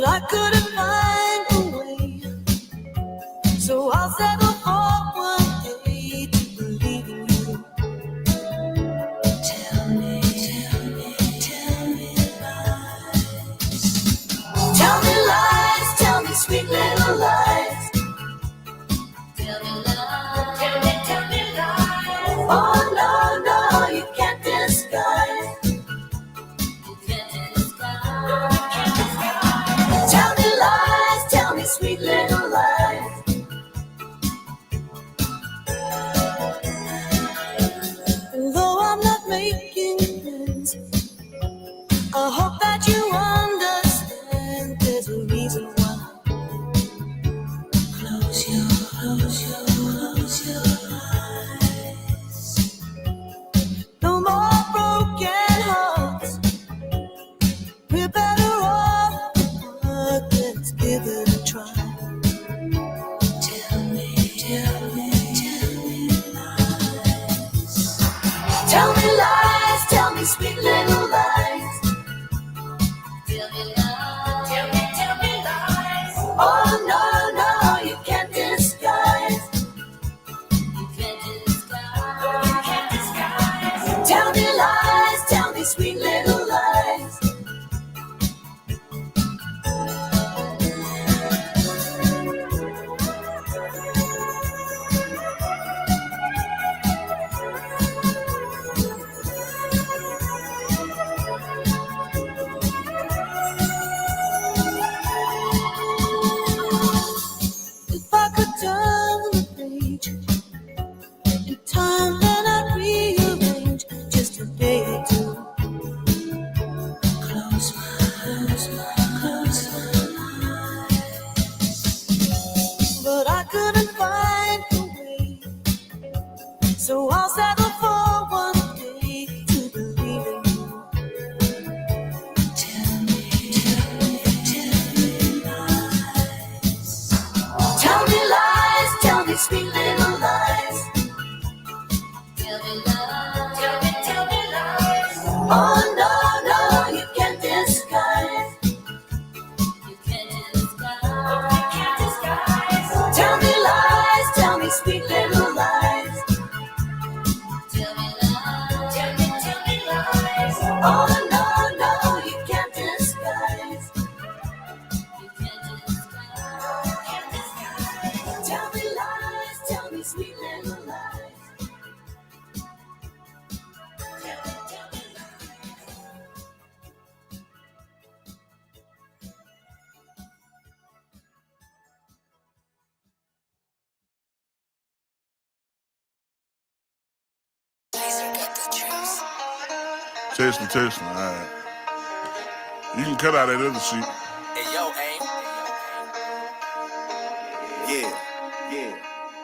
but I couldn't find a way. So I'll settle for one day to believe in you. Tell me lies. Tell me lies, tell me sweet little lies. Tell me lies, tell me lies. Oh no, no, you can't disguise. You can't disguise. Tell me lies, tell me sweet little lies. And though I'm not making friends, I hope that you understand there's a reason why. Close your eyes. No more broken hearts. We're better off apart. Let's give it a try. Tell me lies. Tell me lies, tell me sweet little lies. Tell me lies, tell me lies. Oh no, no, you can't disguise. You can't disguise. Tell me lies, tell me sweet little lies. If I could turn the page in time, then I'd rearrange just a day or two. Close my eyes. But I couldn't find a way, so I'll settle for one day to believe in you. Tell me lies. Tell me lies, tell me sweet little lies. Tell me lies, tell me lies. Oh no, no, you can't disguise. You can't disguise. Tell me lies, tell me sweet little lies. Tell me lies, tell me lies. Oh no, no, you can't disguise. You can't disguise. Tell me lies, tell me sweet little lies. Tell me Testing, all right. You can cut out that other shit. Hey, yo, aim. Yeah.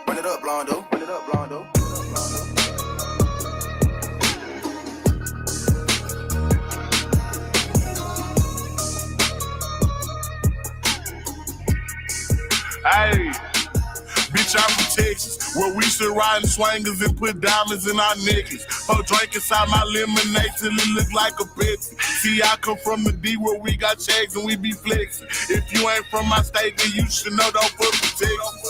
Run it up, Blondo. Hey, bitch, I'm from Texas, where we should ride in swangers and put diamonds in our necklace. Pour drink inside my lemonade till it look like a Pepsi. See, I come from the D where we got checks and we be flexing. If you ain't from my state, then you should know don't fuck with Texas.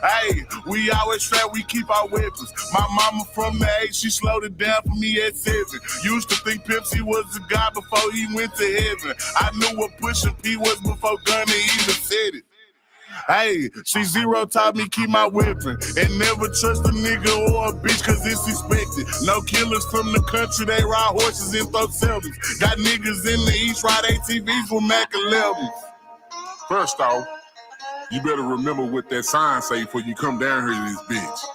Hey, we always strap, we keep our weapons. My mama from the 8, she slowed it down for me at 7. Used to think Pepsi was the guy before he went to heaven. I knew what pushing P was before Gunna even said it. Hey, C0 taught me keep my weapon and never trust a nigga or a bitch cause it's expected. No killers from the country, they ride horses and throw selfies. Got niggas in the East ride ATVs with Mac 11s. First off, you better remember what that sign say before you come down here to this bitch.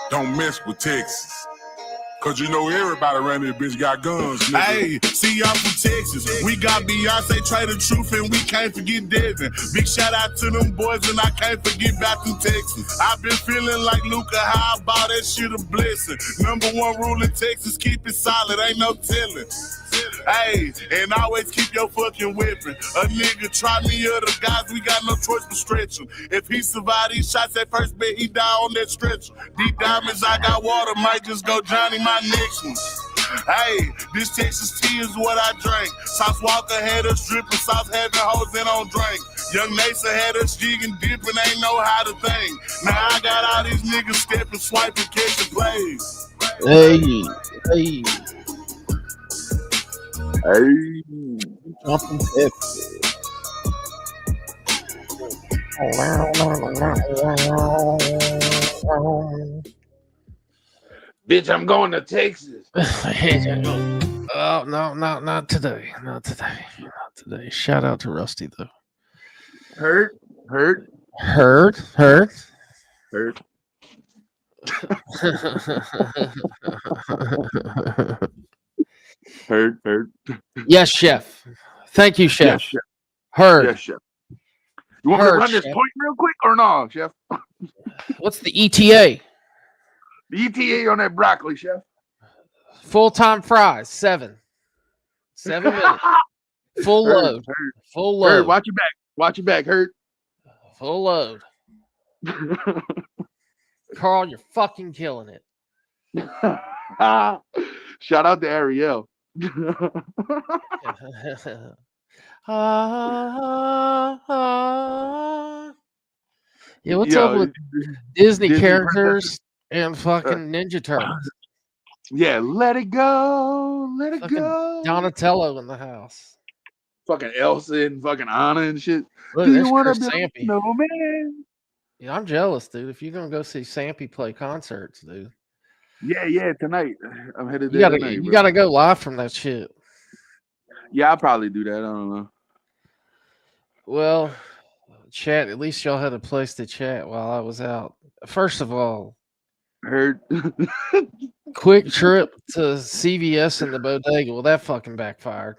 Don't mess with Texas. Cause you know everybody around this bitch got guns, nigga. Hey, see, I'm from Texas. We got Beyonce, Trey the Truth, and we can't forget Devin. Big shout out to them boys, and I can't forget back in Texas. I've been feeling like Luka, how I bought that shit a blessing. Number 1 rule in Texas, keep it solid, ain't no telling. Hey, and always keep your fucking weapon. A nigga try me or the guys, we got no choice but stretch him. If he survive these shots at first bet, he die on that stretcher. These diamonds, I got water, might just go Johnny my next one. Hey, this Texas tea is what I drink. Sauce Walker had us dripping, sauce having hoes in on drink. Young Nasa had us jigging, dipping, ain't know how to think. Now I got all these niggas stepping, swiping, catching plays. Hey, hey, Hey. jumping tip. Bitch, I'm going to Texas. Oh no, not today. Not today. Not today. Shout out to Rusty though. Hurt. Heard. Hurt. Hurt. Yes, chef. Thank you, chef. Yes, chef. Heard. Yes, chef. You want me to Heard, run this chef. point real quick or no, chef? What's the ETA? The ETA on that broccoli, chef. Full-time fries, 7 minutes. Full Hurt, load. hurt. Full Hurt, load. watch your back. Watch your back, Hurt. Full load. Carl, you're fucking killing it. Shout out to Ariel. Yeah, what's Yo, up with Disney Disney characters and fucking Ninja Turtles? Yeah, let it go. Let it Fucking go. Donatello in the house. Fucking Elsa and fucking Anna and shit. Look, Do you there's want Chris to be Sampy. no man? Yeah, I'm jealous, dude. If you're gonna go see Sampy play concerts, dude, Yeah, tonight. I'm headed you there gotta tonight, you bro. gotta go live from that shit. Yeah, I'll probably do that. I don't know. Well, chat. At least y'all had a place to chat while I was out. First of all, Heard. quick trip to CVS in the bodega. Well, that fucking backfired.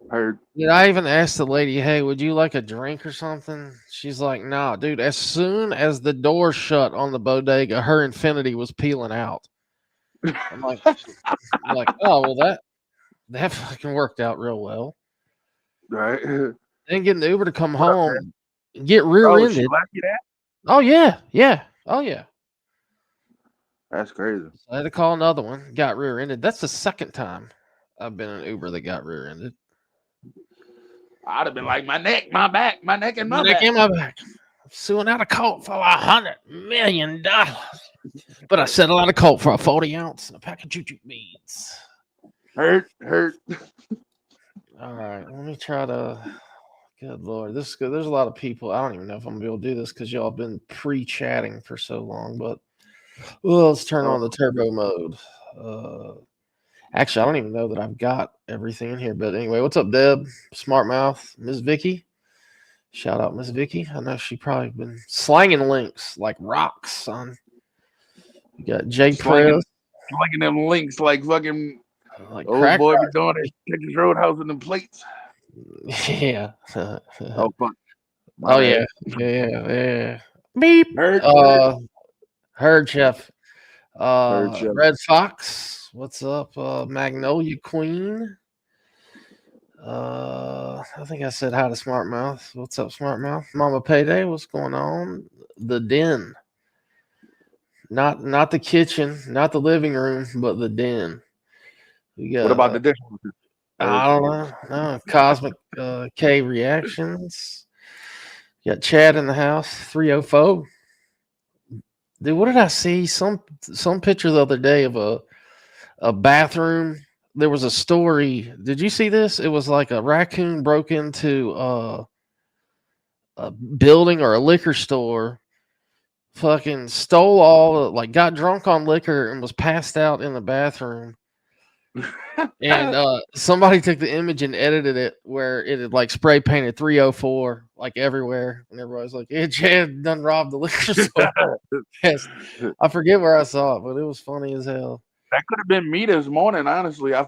Heard. Did I even ask the lady, hey, would you like a drink or something? She's like, nah, dude. As soon as the door shut on the bodega, her Infinity was peeling out. I'm like, oh, well, that fucking worked out real well. Right. Then getting the Uber to come What up, home, get Oh, she rear-ended. left you that? Oh, yeah. Oh, yeah. That's crazy. So I had to call another one, got rear-ended. That's the second time I've been in Uber that got rear-ended. I'd have been like, my neck, my back, my neck and my Neck back. in my back. I'm suing out a colt for $100 million. But I settled out a colt for a 40 ounce and a pack of choo-choo beans. Hurt. All right, let me try to. Good Lord, this is good. There's a lot of people. I don't even know if I'm gonna be able to do this because y'all have been pre-chatting for so long. But well, let's turn on the turbo mode. Actually, I don't even know that I've got everything in here. But anyway, what's up, Deb? Smart Mouth, Miss Vicky. Shout out, Miss Vicky. I know she probably been slanging links like rocks, son. You got J Press, Slinging them links like fucking like old crack. boy be doing it. Texas Roadhouse with them plates. Yeah. Oh, fuck. Oh yeah. Yeah. Beep. Heard. Heard Chef. Heard, Chef. Red Fox. What's up? Magnolia Queen. I think I said hi to Smart Mouth. What's up, Smart Mouth? Mama Payday. What's going on? The den. Not the kitchen, not the living room, but the den. We got, What about the dishwasher? I don't know. No, Cosmic K reactions. Got Chad in the house. 304. Dude, what did I see? Some picture the other day of a bathroom. There was a story. Did you see this? It was like a raccoon broke into a building or a liquor store, fucking stole all, like got drunk on liquor and was passed out in the bathroom. And somebody took the image and edited it where it had like spray painted 304 like everywhere, and everybody's like, "Yeah, Chad done robbed the liquor store." Yes, I forget where I saw it, but it was funny as hell. That could have been me this morning, honestly. I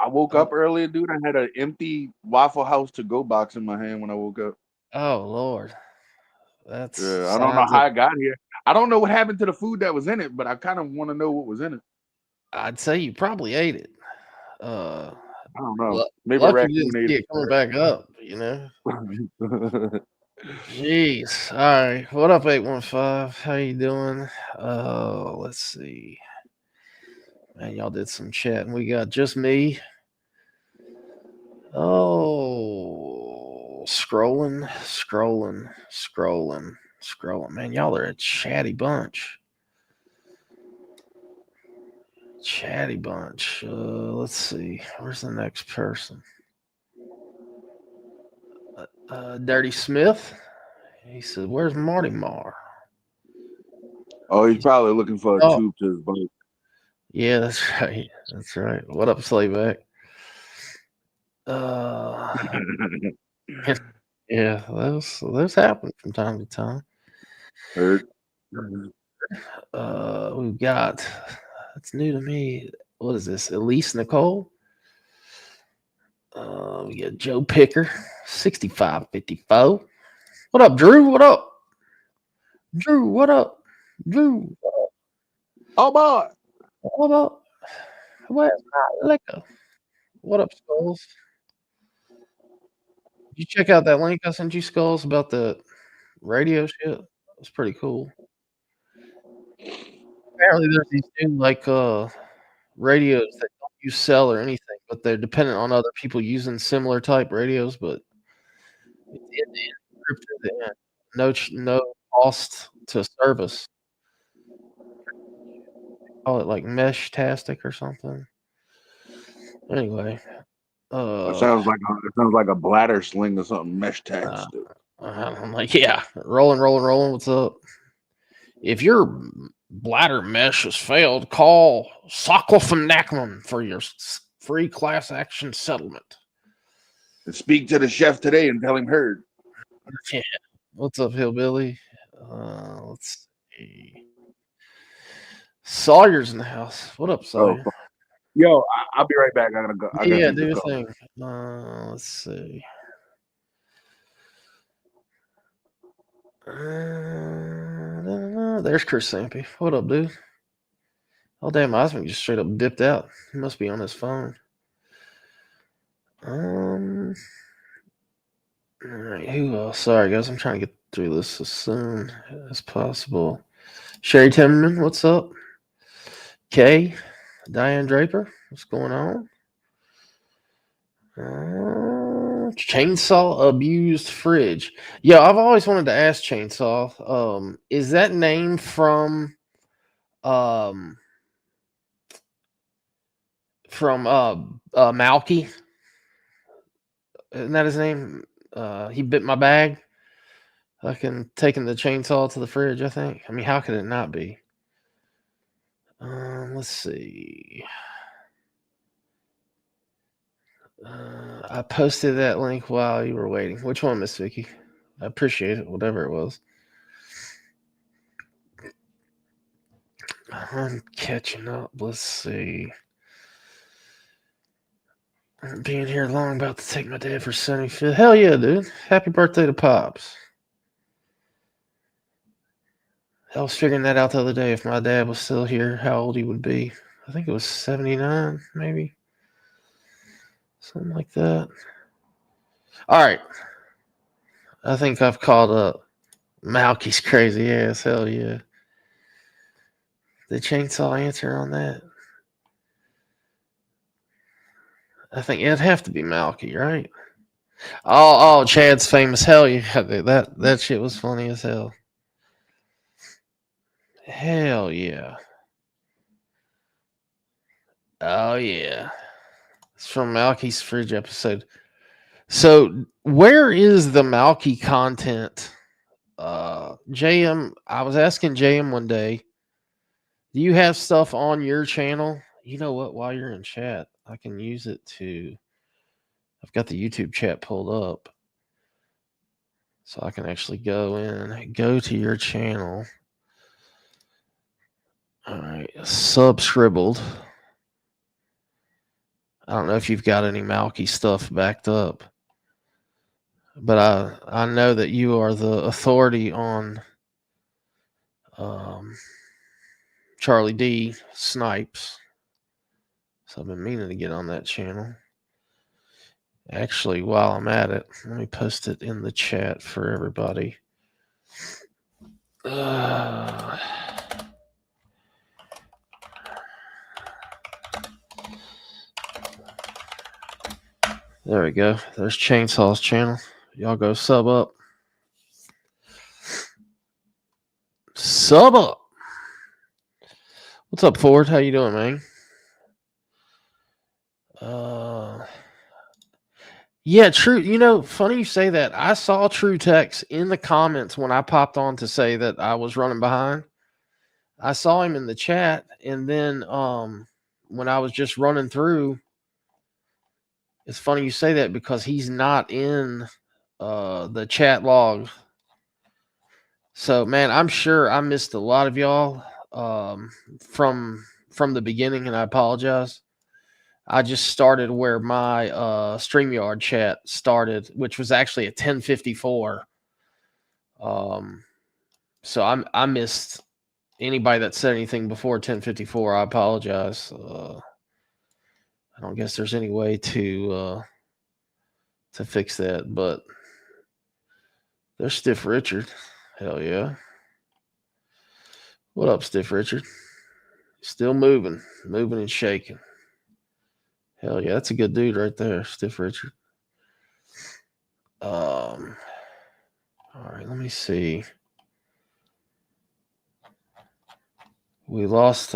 woke up early, dude. I had an empty Waffle House to go box in my hand when I woke up. Oh Lord, that's I don't know how I got here. I don't know what happened to the food that was in it, but I kind of want to know what was in it. I'd say you probably ate it. I don't know. Maybe lucky raccoon you didn't ate see it. it coming back up, you know. Jeez. All right. What up, 815? How you doing? Let's see. Man, y'all did some chatting. We got just me. Oh, scrolling. Man, y'all are a chatty bunch. Let's see. Where's the next person? Dirty Smith. He said, "Where's Marty Marr?" Oh, he's probably looking for a Oh, tube to his boat. yeah, that's right. That's right. What up, Slayback? Yeah, those happen from time to time. Heard. We've got. That's new to me. What is this? Elise Nicole. We got Joe Picker, 6554. What up, Drew? What up? Drew, what up? Drew, Oh boy. what up? Where's my liquor? What up, Skulls? Did you check out that link I sent you, Skulls, about the radio shit? It's pretty cool. Apparently there's these new radios that don't use cell or anything, but they're dependent on other people using similar type radios, but it's encrypted and no cost to service. Call it like mesh tastic or something. Anyway, It sounds like a bladder sling or something. Mesh tax. I'm like, yeah, rolling. What's up? If your bladder mesh has failed, call Socklefenacklin for your free class action settlement. Speak to the chef today and tell him heard. Yeah. What's up, Hillbilly? Let's see. Sawyer's in the house. What up, Sawyer? Oh, yo, I'll be right back. I gotta go. Yeah, do your thing. Let's see. There's Chris Sampy. What up, dude? Oh, damn, Osmond just straight up dipped out. He must be on his phone. All right, who else? Sorry, guys, I'm trying to get through this as soon as possible. Sherry Timmerman, what's up? Kay, Diane Draper, what's going on? Chainsaw abused fridge. Yeah, I've always wanted to ask Chainsaw. Is that name from Malky? Isn't that his name? He bit my bag. Fucking taking the chainsaw to the fridge, I think. I mean, how could it not be? Let's see. I posted that link while you were waiting. Which one, Miss Vicky? I appreciate it, whatever it was. I'm catching up. Let's see. I'm being here long, about to take my dad for 75th. Hell yeah, dude. Happy birthday to Pops. I was figuring that out the other day. If my dad was still here, how old he would be. I think it was 79, maybe. Something like that. All right. I think I've caught up. Malky's crazy ass. Hell yeah. The chainsaw answer on that? I think it'd have to be Malky, right? Oh, Chad's famous. Hell yeah. That shit was funny as hell. Hell yeah. Oh yeah. It's from Malky's fridge episode. So where is the Malky content? JM, I was asking JM one day, do you have stuff on your channel? You know what? While you're in chat, I can use it to. I've got the YouTube chat pulled up. So I can actually go to your channel. All right. Subscribbled. I don't know if you've got any Malky stuff backed up. But I know that you are the authority on Charlie D. Snipes. So I've been meaning to get on that channel. Actually, while I'm at it, let me post it in the chat for everybody. There we go. There's Chainsaw's channel. Y'all go sub up. Sub up. What's up, Ford? How you doing, man? Yeah, true. You know, funny you say that. I saw True Text in the comments when I popped on to say that I was running behind. I saw him in the chat, and then when I was just running through, it's funny you say that because he's not in the chat log. So, man, I'm sure I missed a lot of y'all from the beginning, and I apologize. I just started where my StreamYard chat started, which was actually at 10:54. So I missed anybody that said anything before 10:54. I apologize. I don't guess there's any way to fix that, but there's Stiff Richard. Hell yeah. What up, Stiff Richard? Still moving and shaking. Hell yeah, that's a good dude right there, Stiff Richard. All right, let me see. We lost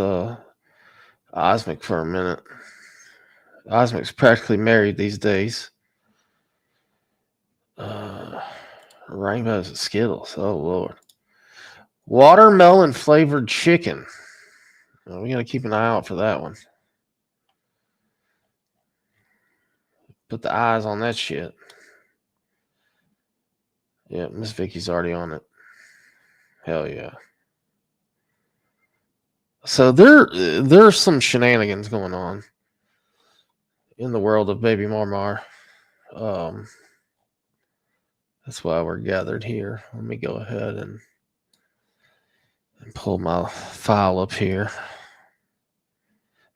Osmic for a minute. Osmic's practically married these days. Rainbows and Skittles. Oh, Lord. Watermelon flavored chicken. Well, we got to keep an eye out for that one. Put the eyes on that shit. Yeah, Miss Vicky's already on it. Hell yeah. So there's some shenanigans going on in the world of Baby Marmar. That's why we're gathered here. Let me go ahead and pull my file up here.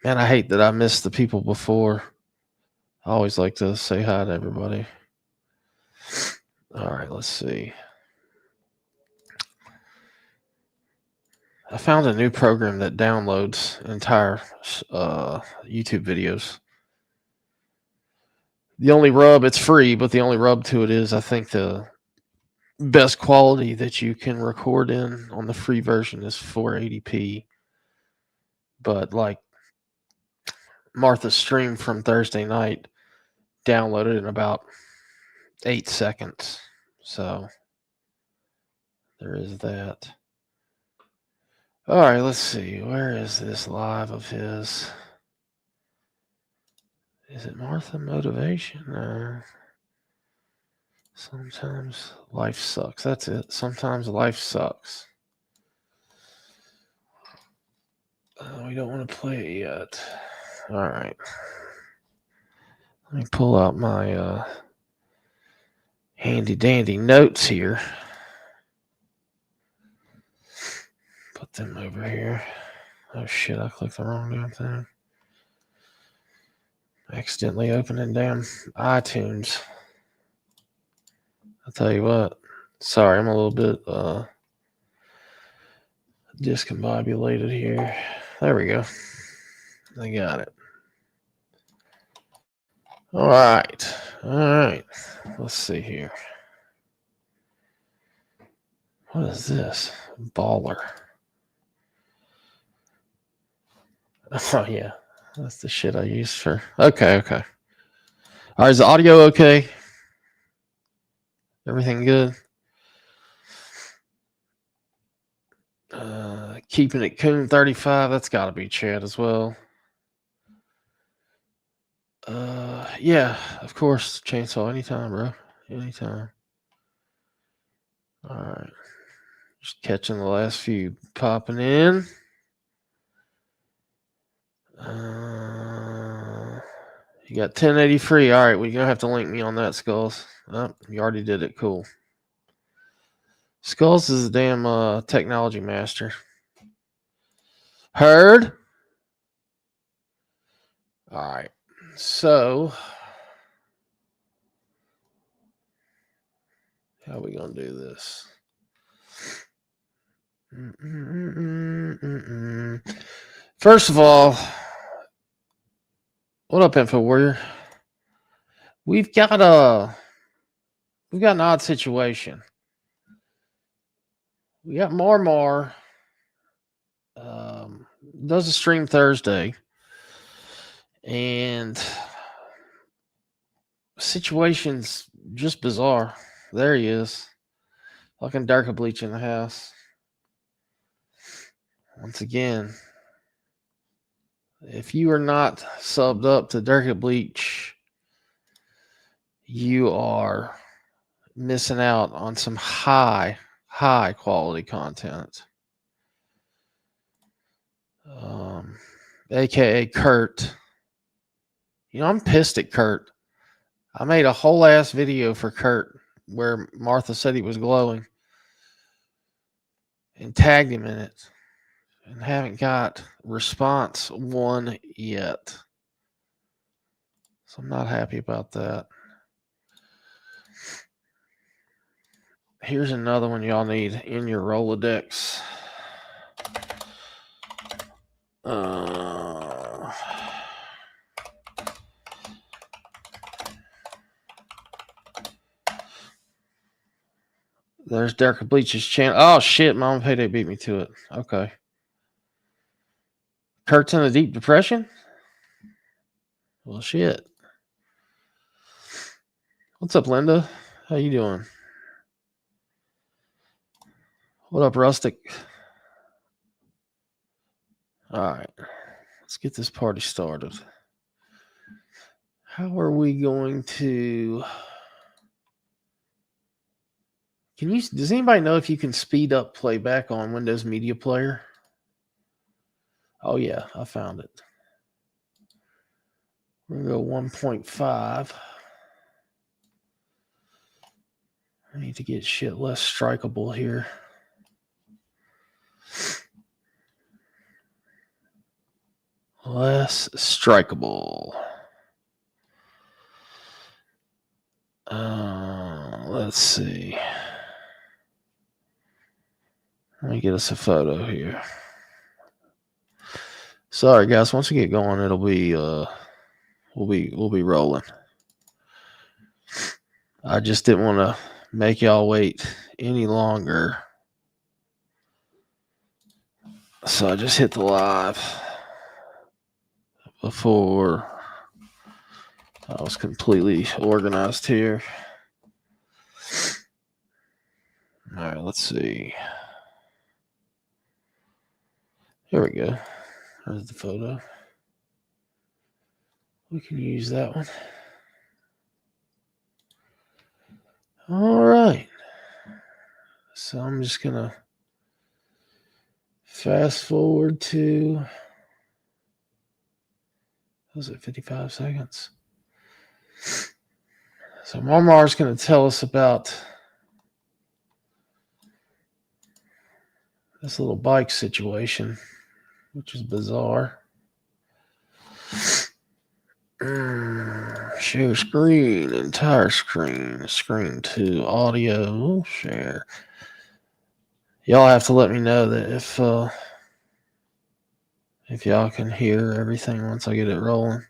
Man, I hate that I missed the people before. I always like to say hi to everybody. All right, let's see. I found a new program that downloads entire YouTube videos. The only rub, it's free, but the only rub to it is I think the best quality that you can record in on the free version is 480p. But like Martha's stream from Thursday night downloaded in about 8 seconds. So there is that. All right, let's see. Where is this live of his? Is it Martha Motivation? Sometimes life sucks. That's it. Sometimes life sucks. We don't want to play it yet. All right. Let me pull out my handy dandy notes here. Put them over here. Oh shit, I clicked the wrong damn thing. Accidentally opening damn iTunes. I'll tell you what. Sorry, I'm a little bit discombobulated here. There we go. I got it. All right. Let's see here. What is this? Baller. Oh, yeah. That's the shit I use for... Okay. All right, is the audio okay? Everything good? Keeping it Coon 35. That's got to be Chad as well. Yeah, of course. Chainsaw anytime, bro. Anytime. All right. Just catching the last few popping in. You got 1080 free. All right, well, you're going to have to link me on that, Skulls. Oh, you already did it. Cool. Skulls is a damn technology master. Heard? All right. So, how are we going to do this? First of all, what up, Info Warrior? we've got an odd situation. We got Mar does a stream Thursday, and situation's just bizarre. There he is, fucking Durka bleach in the house once again. If you are not subbed up to Durka bleach, you are missing out on some high quality content. AKA Kurt. You know, I'm pissed at Kurt. I made a whole ass video for Kurt where Martha said he was glowing and tagged him in it, and haven't got response one yet. So I'm not happy about that. Here's another one y'all need in your Rolodex. There's Durka Bleach's channel. Oh shit, Mama Payday beat me to it. Okay. Kurt's in a deep depression? Well shit. What's up, Linda? How you doing? What up, Rustic? Alright. Let's get this party started. How are we going to... Does anybody know if you can speed up playback on Windows Media Player? Oh yeah, I found it. We're going to go 1.5. I need to get shit less strikeable here. Less strikeable. Let's see. Let me get us a photo here. Sorry, guys. Once we get going, it'll be we'll be rolling. I just didn't want to make y'all wait any longer, so I just hit the live before I was completely organized here. All right, let's see. Here we go. There's the photo. We can use that one. All right. So I'm just going to fast forward to, was it 55 seconds? So Marmar's going to tell us about this little bike situation, which is bizarre. Share screen, entire screen, screen 2, audio, share. Y'all have to let me know that if y'all can hear everything once I get it rolling.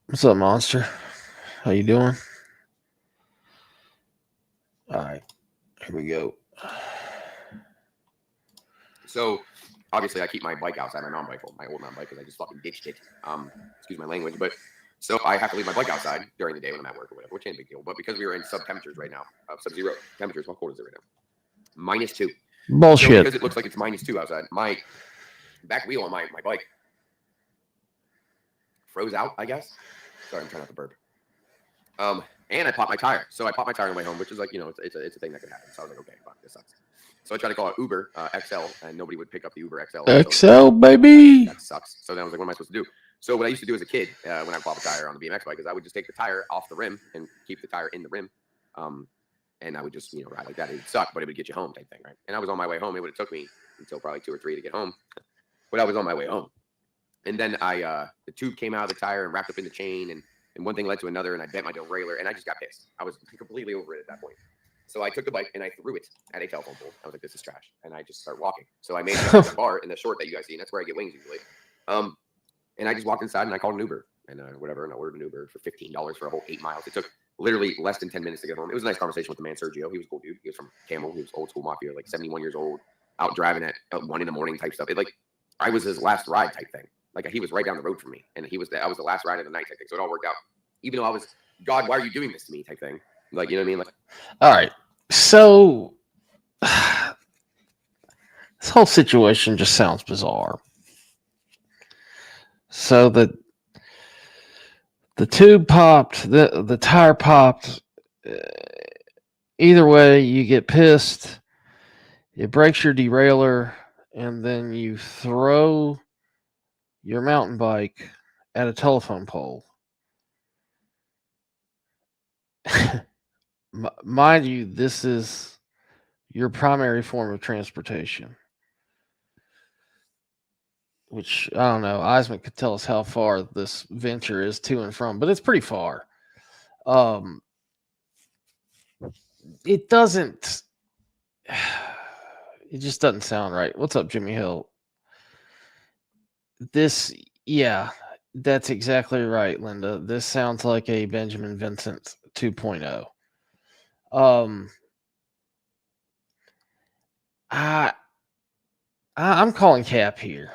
What's up, Monster? How you doing? All right, here we go. So, obviously, I keep my bike outside, my old mountain bike, because I just fucking ditched it. Excuse my language, but so I have to leave my bike outside during the day when I'm at work or whatever, which ain't a big deal. But because we are in sub-temperatures right now, sub-zero temperatures, how cold is it right now? -2. Bullshit. So because it looks like it's -2 outside, my back wheel on my bike froze out, I guess. Sorry, I'm trying not to burp. And I popped my tire. So I popped my tire on the way home, which is like, you know, it's a thing that could happen. So I was like, okay, fuck, this sucks. So I tried to call it Uber XL, and nobody would pick up the Uber XL. XL, baby. That sucks. So then I was like, what am I supposed to do? So what I used to do as a kid, when I popped a tire on the BMX bike, is I would just take the tire off the rim and keep the tire in the rim. And I would just, you know, ride like that. It would suck, but it would get you home type thing, right? And I was on my way home. It would have took me until probably 2 or 3 to get home. But I was on my way home. And then the tube came out of the tire and wrapped up in the chain, and one thing led to another, and I bent my derailleur, and I just got pissed. I was completely over it at that point. So I took the bike and I threw it at a telephone pole. I was like, this is trash. And I just started walking. So I made a bar in the short that you guys see, and that's where I get wings usually. And I just walked inside and I called an Uber and whatever, and I ordered an Uber for $15 for a whole 8 miles. It took literally less than 10 minutes to get home. It was a nice conversation with the man, Sergio. He was a cool dude. He was from Camel. He was old school mafia, like 71 years old, out driving at 1 a.m. type stuff. It, like, I was his last ride type thing. Like, he was right down the road from me, and I was the last ride of the night type thing. So it all worked out. Even though I was, God, why are you doing this to me type thing? Like, you know what I mean? Like, All right. So this whole situation just sounds bizarre. So the tube popped, the tire popped. Either way, you get pissed. It breaks your derailleur, and then you throw your mountain bike at a telephone pole. Mind you, this is your primary form of transportation. Which, I don't know, Eisman could tell us how far this venture is to and from, but it's pretty far. It doesn't, it just doesn't sound right. What's up, Jimmy Hill? Yeah, that's exactly right, Linda. This sounds like a Benjamin Vincent 2.0. I'm calling cap here.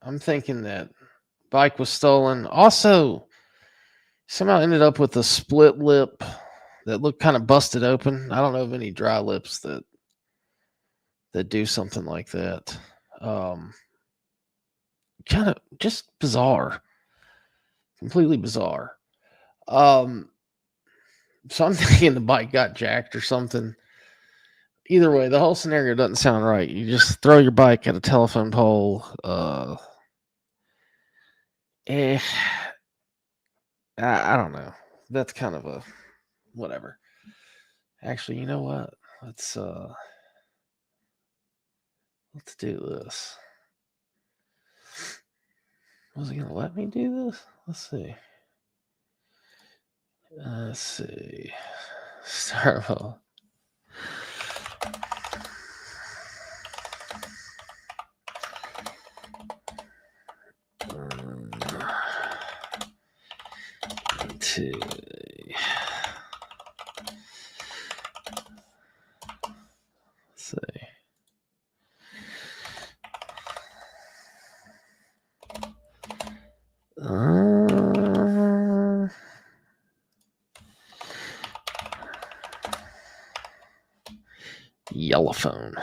I'm thinking that bike was stolen. Also, somehow ended up with a split lip that looked kind of busted open. I don't know of any dry lips that do something like that. Kind of just bizarre. Completely bizarre. So I'm thinking the bike got jacked or something. Either way, the whole scenario doesn't sound right. You just throw your bike at a telephone pole. I don't know. That's kind of a whatever. Actually, you know what? Let's do this. Was he gonna let me do this? Let's see. Starvo. Let's see. Yellow phone.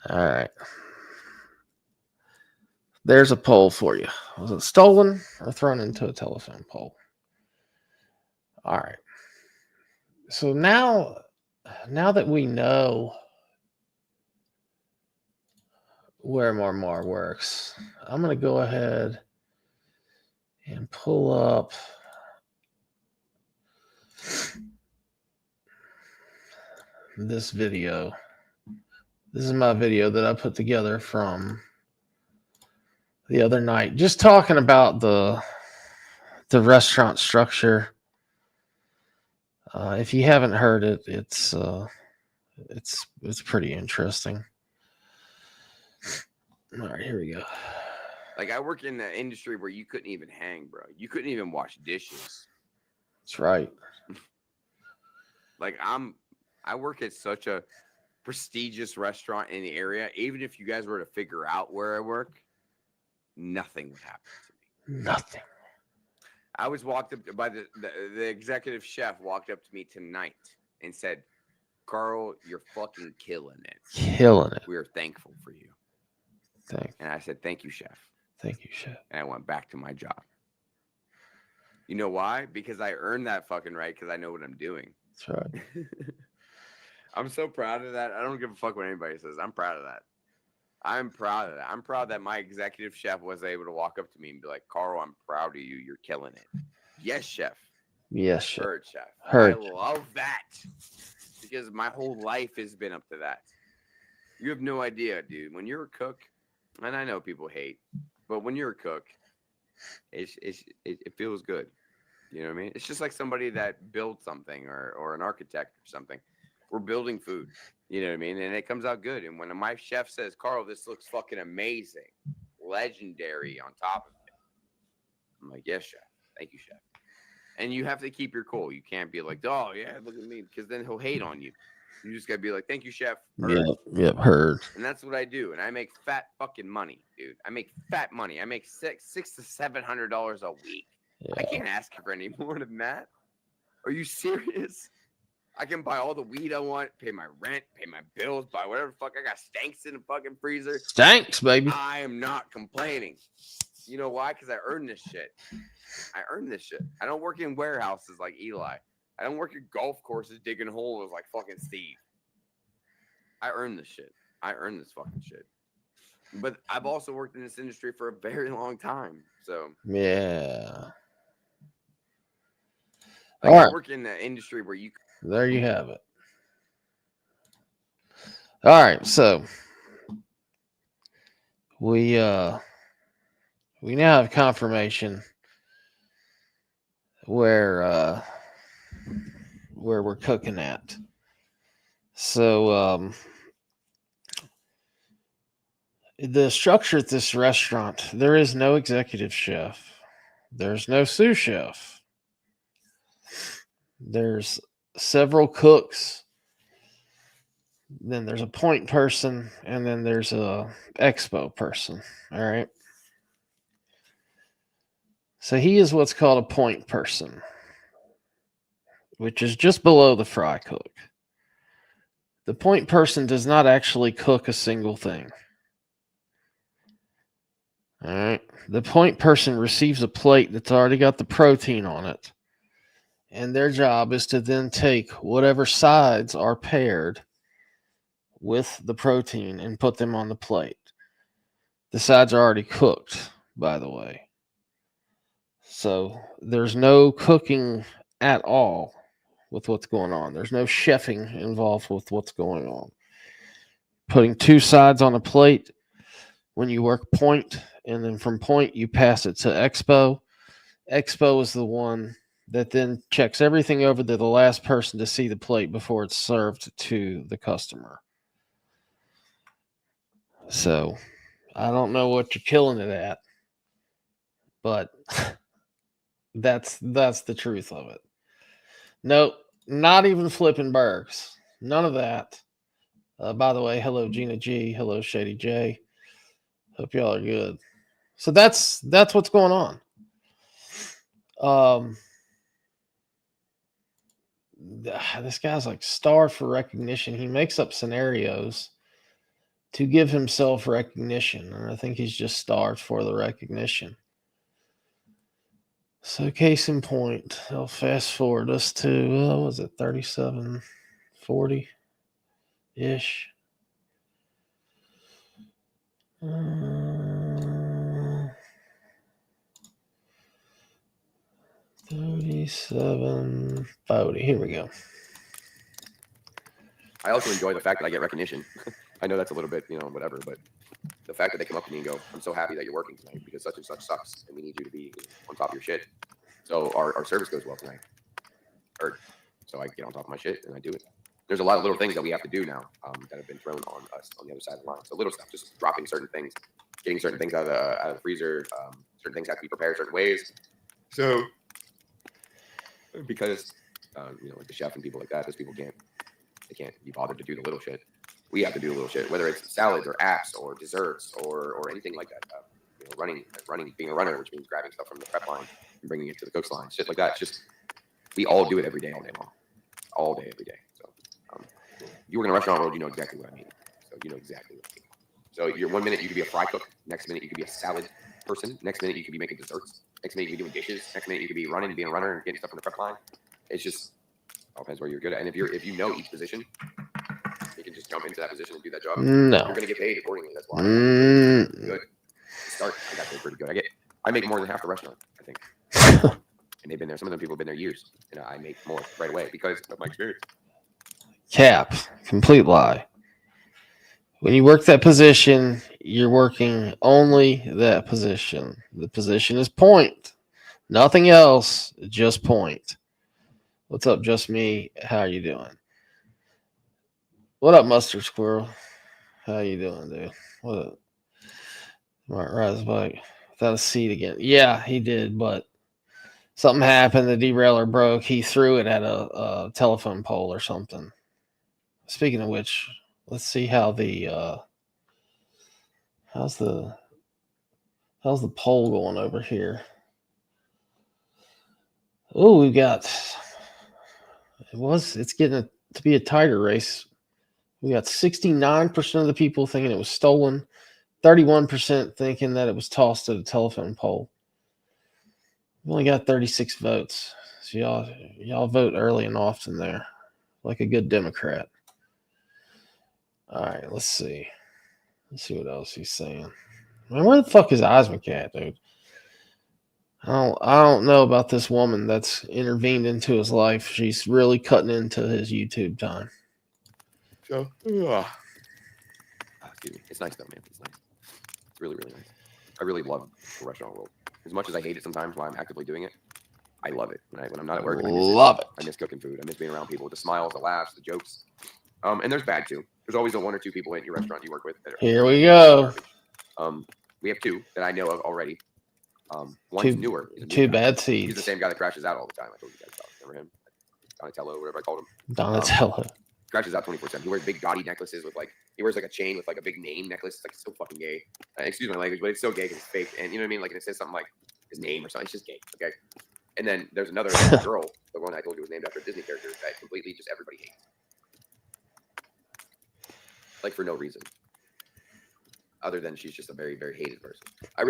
All right. There's a poll for you. Was it stolen or thrown into a telephone pole? All right. So now that we know where Marmar works, I'm going to go ahead and pull up this video. This is my video that I put together from the other night, just talking about the restaurant structure. If you haven't heard it, it's pretty interesting. All right, here we go. Like, I work in an industry where you couldn't even hang, bro. You couldn't even wash dishes. That's right. Like, I work at such a prestigious restaurant in the area. Even if you guys were to figure out where I work, nothing would happen to me. Nothing. I was walked up by the executive chef walked up to me tonight and said, "Carl, you're fucking killing it. Killing it. We are thankful for you." And I said, "Thank you, chef." Thank you, chef. And I went back to my job. You know why? Because I earned that fucking right because I know what I'm doing. That's right. I'm so proud of that. I don't give a fuck what anybody says. I'm proud of that. I'm proud of that. I'm proud that my executive chef was able to walk up to me and be like, "Carl, I'm proud of you. You're killing it." Yes, chef. Yes, chef. Heard, chef. Heard. I love that because my whole life has been up to that. You have no idea, dude. When you're a cook, and I know people hate, but when you're a cook, it feels good. You know what I mean? It's just like somebody that builds something or an architect or something. We're building food. You know what I mean? And it comes out good. And when my chef says, Carl, this looks fucking amazing, legendary on top of it, I'm like, yes, chef. Thank you, chef. And you have to keep your cool. You can't be like, oh, yeah, look at me, because then he'll hate on you. You just got to be like, thank you, chef. Yep, heard. And that's what I do. And I make fat fucking money, dude. I make fat money. I make $600 to $700 a week. Yeah. I can't ask for any more than that. Are you serious? I can buy all the weed I want, pay my rent, pay my bills, buy whatever the fuck. I got stanks in the fucking freezer. Stanks, baby. I am not complaining. You know why? Because I earned this shit. I earned this shit. I don't work in warehouses like Eli. I don't work at golf courses digging holes like fucking Steve. I earned this shit. I earned this fucking shit. But I've also worked in this industry for a very long time. So yeah. I All right. work in the industry where you. There you have it. All right, so we now have confirmation where we're cooking at. So the structure at this restaurant, there is no executive chef. There's no sous chef. There's several cooks. Then there's a point person, and then there's a expo person. All right. So he is what's called a point person, which is just below the fry cook. The point person does not actually cook a single thing. All right. The point person receives a plate that's already got the protein on it. And their job is to then take whatever sides are paired with the protein and put them on the plate. The sides are already cooked, by the way. So there's no cooking at all with what's going on. There's no chefing involved with what's going on. Putting two sides on a plate when you work point, and then from point you pass it to expo. Expo is the one that then checks everything over to the last person to see the plate before it's served to the customer. So I don't know what you're killing it at, but that's the truth of it. Nope, not even flipping burgers. None of that. By the way, hello Gina G, hello Shady J. Hope y'all are good. So that's what's going on. This guy's like starved for recognition. He makes up scenarios to give himself recognition, and I think he's just starved for the recognition. So case in point, I'll fast forward us to, what was it, 3740 ish. 3740. Here we go. I also enjoy the fact that I get recognition. I know that's a little bit, whatever, but the fact that they come up to me and go, I'm so happy that you're working tonight because such and such sucks and we need you to be on top of your shit. So our service goes well tonight. So I get on top of my shit and I do it. There's a lot of little things that we have to do now that have been thrown on us on the other side of the line. So little stuff, just dropping certain things, getting certain things out of the freezer. Certain things have to be prepared certain ways. So because, like the chef and people like that, those people can't be bothered to do the little shit. We have to do the little shit, whether it's salads or apps or desserts or anything like that. Running, being a runner, which means grabbing stuff from the prep line and bringing it to the cook's line, shit like that. It's just, we all do it every day, all day long. All day, every day. So you work in a restaurant world, you know exactly what I mean. So you know exactly what I mean. So you're 1 minute you could be a fry cook, next minute you could be a salad person, next minute you could be making desserts, next minute you could be doing dishes, next minute you could be running, being a runner and getting stuff from the prep line. It's just all depends where you're good at. And if you know each position, you can just jump into that position and do that job. No. You're gonna get paid accordingly. That's why. Good. Start. I got paid pretty good. I make more than half the restaurant, I think. And they've been there. Some of them people have been there years, and I make more right away because of my experience. Cap. Complete lie. When you work that position, you're working only that position. The position is point. Nothing else, just point. What's up, Just Me? How are you doing? What up, Mustard Squirrel? How you doing, dude? What up? Might ride his bike without a seat again. Yeah, he did, but something happened. The derailleur broke. He threw it at a telephone pole or something. Speaking of which, let's see how the how's the poll going over here. Oh, we got it's getting to be a tighter race. We got 69% of the people thinking it was stolen, 31% thinking that it was tossed at a telephone pole. We only got 36 votes. So y'all vote early and often there, like a good Democrat. All right, let's see. Let's see what else he's saying. Man, where the fuck is Osmic at, dude? I don't know about this woman that's intervened into his life. She's really cutting into his YouTube time. So, excuse me. It's nice though, man. It's nice. It's really, really nice. I really love the restaurant world. As much as I hate it sometimes while I'm actively doing it, I love it. When I'm not at work, Love it. I miss cooking food. I miss being around people with the smiles, the laughs, the jokes. And there's bad too. There's always the one or two people in your restaurant you work with that are Here we go. We have two that I know of already. One's newer. Two bad He's seeds. the same guy that crashes out all the time. I told you guys about. Remember him? Donatello, whatever I called him. Donatello. Crashes out 24/7. He wears big gaudy necklaces with he wears like a chain with like a big name necklace. It's like so fucking gay. Excuse my language, but it's so gay because it's fake. And you know what I mean? Like it says something like his name or something. It's just gay. Okay. And then there's another girl, the one I told you was named after a Disney character that completely just everybody hates. Like for no reason. Other than she's just a very, very hated person. I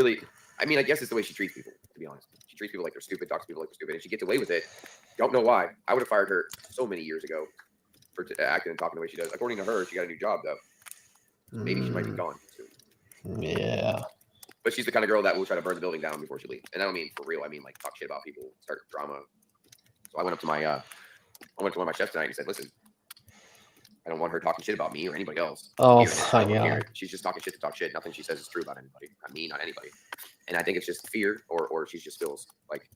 guess it's the way she treats people, to be honest. She treats people like they're stupid, talks to people like they're stupid, and she gets away with it. Don't know why. I would have fired her so many years ago for acting and talking the way she does. According to her, she got a new job, though. So maybe she might be gone soon. Yeah. But she's the kind of girl that will try to burn the building down before she leaves. And I don't mean for real. I mean like talk shit about people, start drama. So I went up to one of my chefs tonight and said, listen, I don't want her talking shit about me or anybody else. Oh my God. She's just talking shit to talk shit. Nothing she says is true about anybody. Not me, not anybody. And I think it's just fear or she just feels like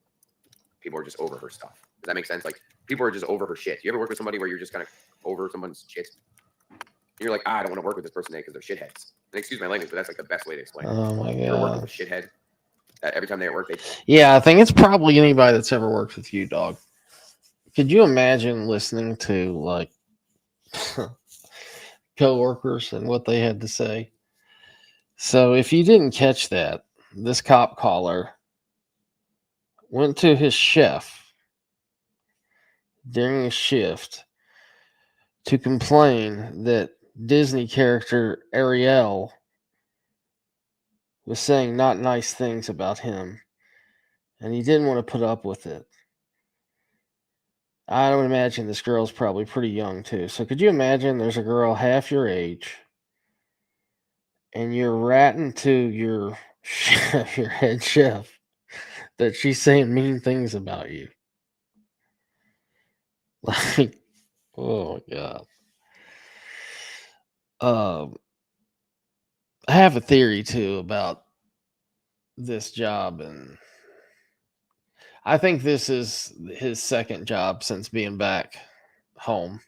people are just over her stuff. Does that make sense? Like people are just over her shit. You ever work with somebody where you're just kind of over someone's shit? And you're like, I don't want to work with this person because they're shitheads. And excuse my language, but that's like the best way to explain it. Oh my You're working God. with a shithead. Every time they at work, Yeah, I think it's probably anybody that's ever worked with you, dog. Could you imagine listening to like coworkers and what they had to say? So if you didn't catch that, this cop caller went to his chef during a shift to complain that Disney character Ariel was saying not nice things about him, and he didn't want to put up with it. I would imagine this girl's probably pretty young too. So could you imagine there's a girl half your age and you're ratting to your your head chef that she's saying mean things about you? Like, oh my God. I have a theory too about this job, and I think this is his second job since being back home.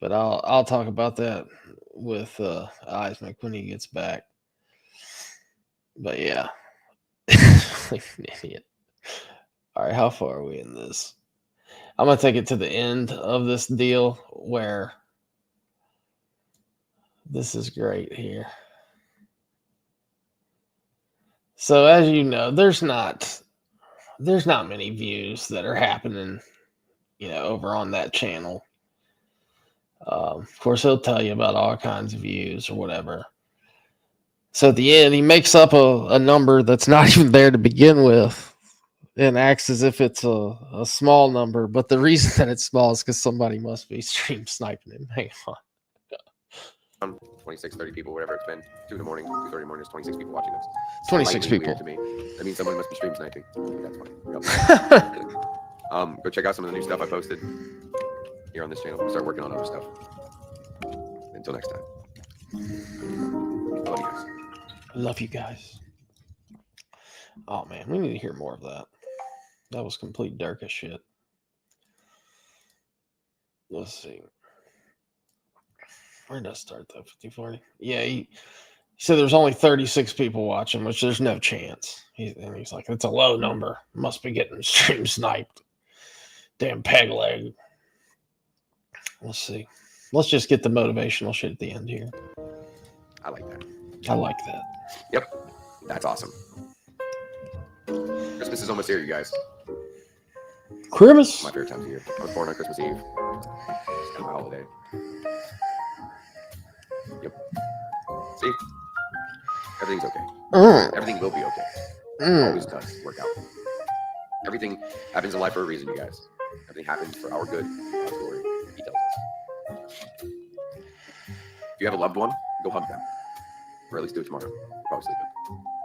But I'll talk about that with Isaac when he gets back. But yeah. Like an idiot. All right, how far are we in this? I'm gonna take it to the end of this deal where this is great here. So as you know, there's not many views that are happening, over on that channel. Of course, he'll tell you about all kinds of views or whatever. So at the end, he makes up a number that's not even there to begin with and acts as if it's a small number. But the reason that it's small is because somebody must be stream sniping him. Hang on. 26, 30 people, whatever it's been. 2 in the morning, 2:30 in the morning, there's 26 people watching this. 26 Slightly people. weird to me. That means someone must be stream sniping. That's funny. Yep. Go check out some of the new stuff I posted here on this channel. I'll start working on other stuff. Until next time. I love you guys. I love you guys. Oh man, we need to hear more of that. That was complete Durka shit. Let's see. Where did I start though? 50-40. Yeah, he said there's only 36 people watching, which there's no chance. And he's like, it's a low number. Must be getting stream sniped. Damn peg leg. Let's see. Let's just get the motivational shit at the end here. I like that. I like that. Yep. That's awesome. Christmas is almost here, you guys. Christmas. My favorite time of year. I was born on Christmas Eve. It's kind of my holiday. Yep. See? Everything's okay. Everything will be okay. Always does work out. Everything happens in life for a reason, you guys. Everything happens for our good, God's glory. He tells us. If you have a loved one, go hug them. Or at least do it tomorrow. You're probably sleeping.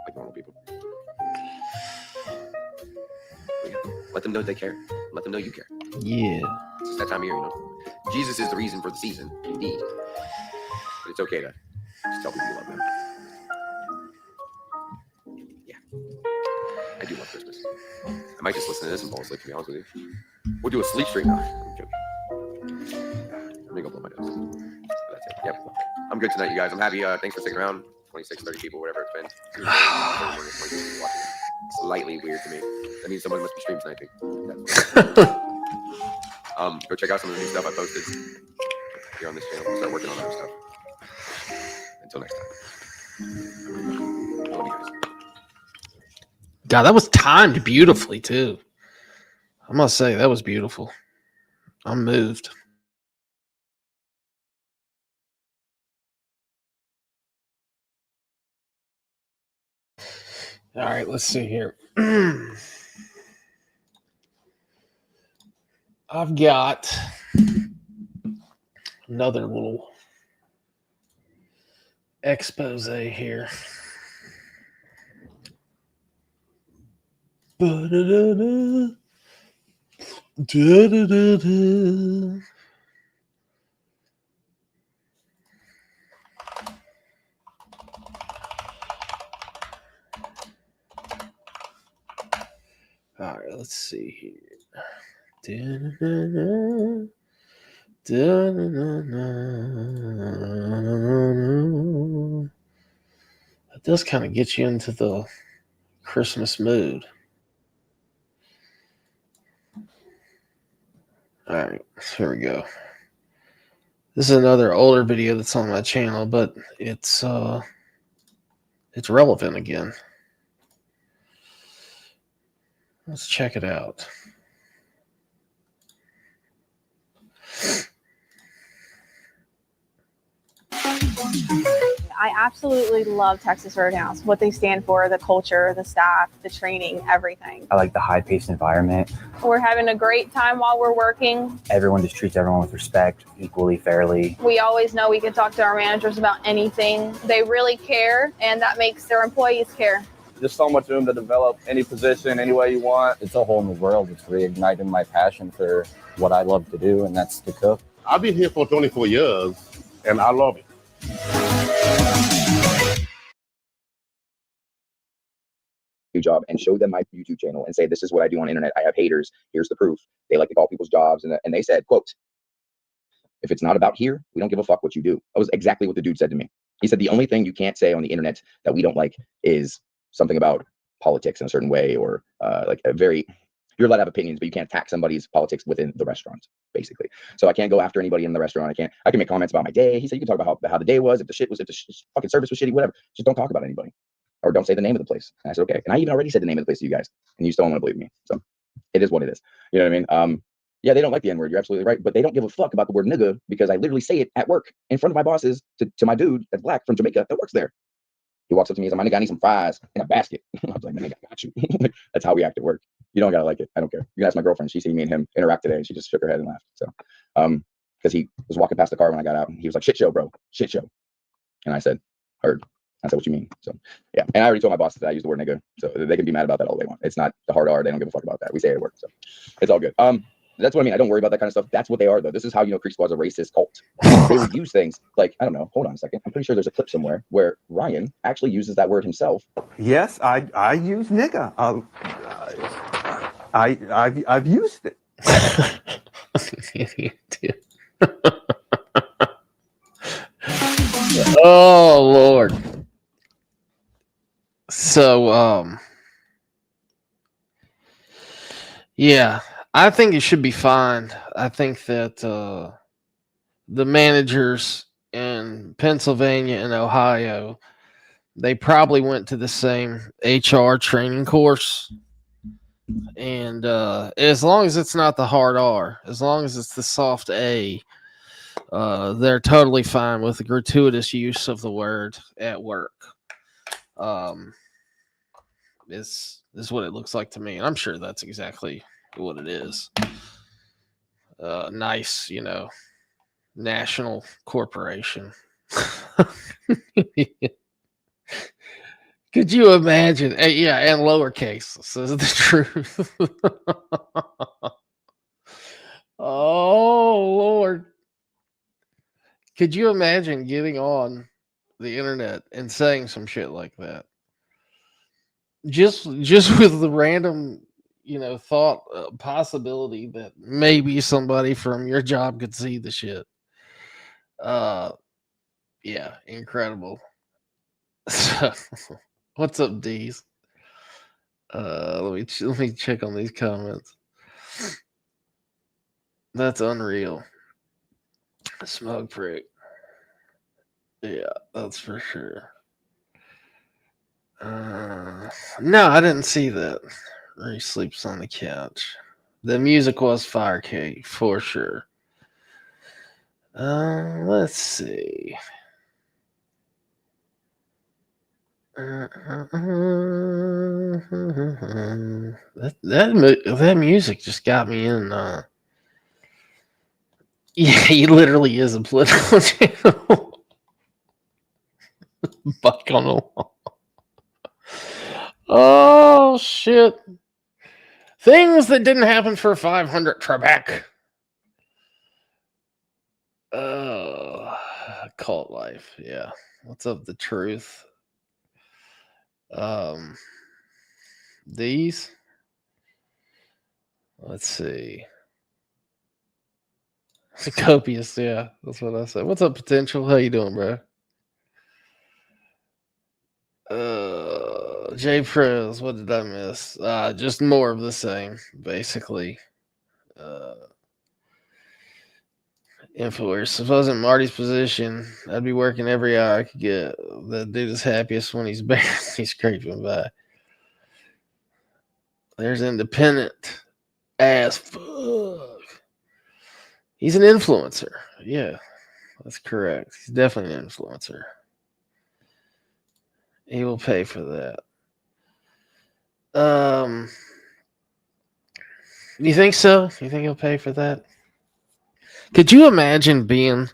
Like normal people. But yeah, let them know they care. Let them know you care. Yeah. It's just that time of year, you know. Jesus is the reason for the season, indeed. But it's okay to just tell people you love them. Yeah. I do love Christmas. I might just listen to this and fall asleep, to be honest with you. We'll do a sleep stream now. I'm joking. Let me go blow my nose. But that's it. Yep. I'm good tonight, you guys. I'm happy. Thanks for sticking around. 26, 30 people, whatever it's been. Slightly weird to me. That means someone must be stream sniping. Go check out some of the new stuff I posted here on this channel. We'll start working on other stuff. Until next time. I love you guys. God, that was timed beautifully too. I must say that was beautiful. I'm moved. All right, let's see here. I've got another little expose here. Ba-da-da-da. Da-da-da-da. All right, let's see here. Da-da-da-da. Da-da-da-da. That does kind of get you into the Christmas mood. All right, here we go. This is another older video that's on my channel, but it's relevant again. Let's check it out. I absolutely love Texas Roadhouse. What they stand for, the culture, the staff, the training, everything. I like the high-paced environment. We're having a great time while we're working. Everyone just treats everyone with respect, equally, fairly. We always know we can talk to our managers about anything. They really care, and that makes their employees care. There's so much room to develop any position, any way you want. It's a whole new world. It's reigniting my passion for what I love to do, and that's to cook. I've been here for 24 years, and I love it. Job and show them my YouTube channel and say, this is what I do on the internet. I have haters. Here's the proof. They like to call people's jobs. And they said, quote, if it's not about here, we don't give a fuck what you do. That was exactly what the dude said to me. He said, the only thing you can't say on the internet that we don't like is something about politics in a certain way, or like a very, you're allowed to have opinions, but you can't attack somebody's politics within the restaurant, basically. So I can't go after anybody in the restaurant. I can make comments about my day. He said, you can talk about how the day was, if the fucking service was shitty, whatever. Just don't talk about anybody. Or don't say the name of the place. And I said, okay. And I even already said the name of the place to you guys, and you still don't want to believe me. So it is what it is. You know what I mean? Yeah, they don't like the N-word. You're absolutely right. But they don't give a fuck about the word nigga, because I literally say it at work in front of my bosses to my dude that's black from Jamaica that works there. He walks up to me and says, my nigga, I need some fries in a basket. I was like, nigga, I got you. That's how we act at work. You don't gotta like it. I don't care. You can ask my girlfriend. She seen me and him interact today, and she just shook her head and laughed. So, because he was walking past the car when I got out, and he was like, shit show, bro. Shit show. And I said, heard. I said, what you mean? So, yeah. And I already told my boss that I use the word nigga, so they can be mad about that all they want. It's not the hard R. They don't give a fuck about that. We say it at work, so it's all good. That's what I mean. I don't worry about that kind of stuff. That's what they are, though. This is how you know Creek Squad's a racist cult. They would use things like, I don't know. Hold on a second. I'm pretty sure there's a clip somewhere where Ryan actually uses that word himself. Yes, I use nigga. I've used it. Oh Lord. So yeah, I think it should be fine. I think that the managers in Pennsylvania and Ohio, they probably went to the same HR training course. And as long as it's not the hard R, as long as it's the soft A, they're totally fine with the gratuitous use of the word at work. Is what it looks like to me, and I'm sure that's exactly what it is. Nice, national corporation. Could you imagine? Yeah, and lowercase says the truth. Oh Lord. Could you imagine getting on the internet and saying some shit like that? Just with the random, thought possibility that maybe somebody from your job could see the shit. Yeah, incredible. So, what's up, D's? Let me check on these comments. That's unreal. Smug prick. Yeah, that's for sure. No, I didn't see that. Where he sleeps on the couch. The music was fire cake for sure. Let's see. That music just got me in. Yeah, he literally is a political channel. Buck on the wall. Oh shit! Things that didn't happen for 500 Trebek. Cult life. Yeah. What's up, the truth? These. Let's see. Copious, yeah. That's what I said. What's up, potential? How you doing, bro? J Pros, what did I miss? Just more of the same, basically. Influencers. If I was in Marty's position, I'd be working every hour I could get. That dude is happiest when he's barely scraping by. There's independent as fuck. He's an influencer. Yeah, that's correct. He's definitely an influencer. He will pay for that. You think so? You think he'll pay for that? Could you imagine being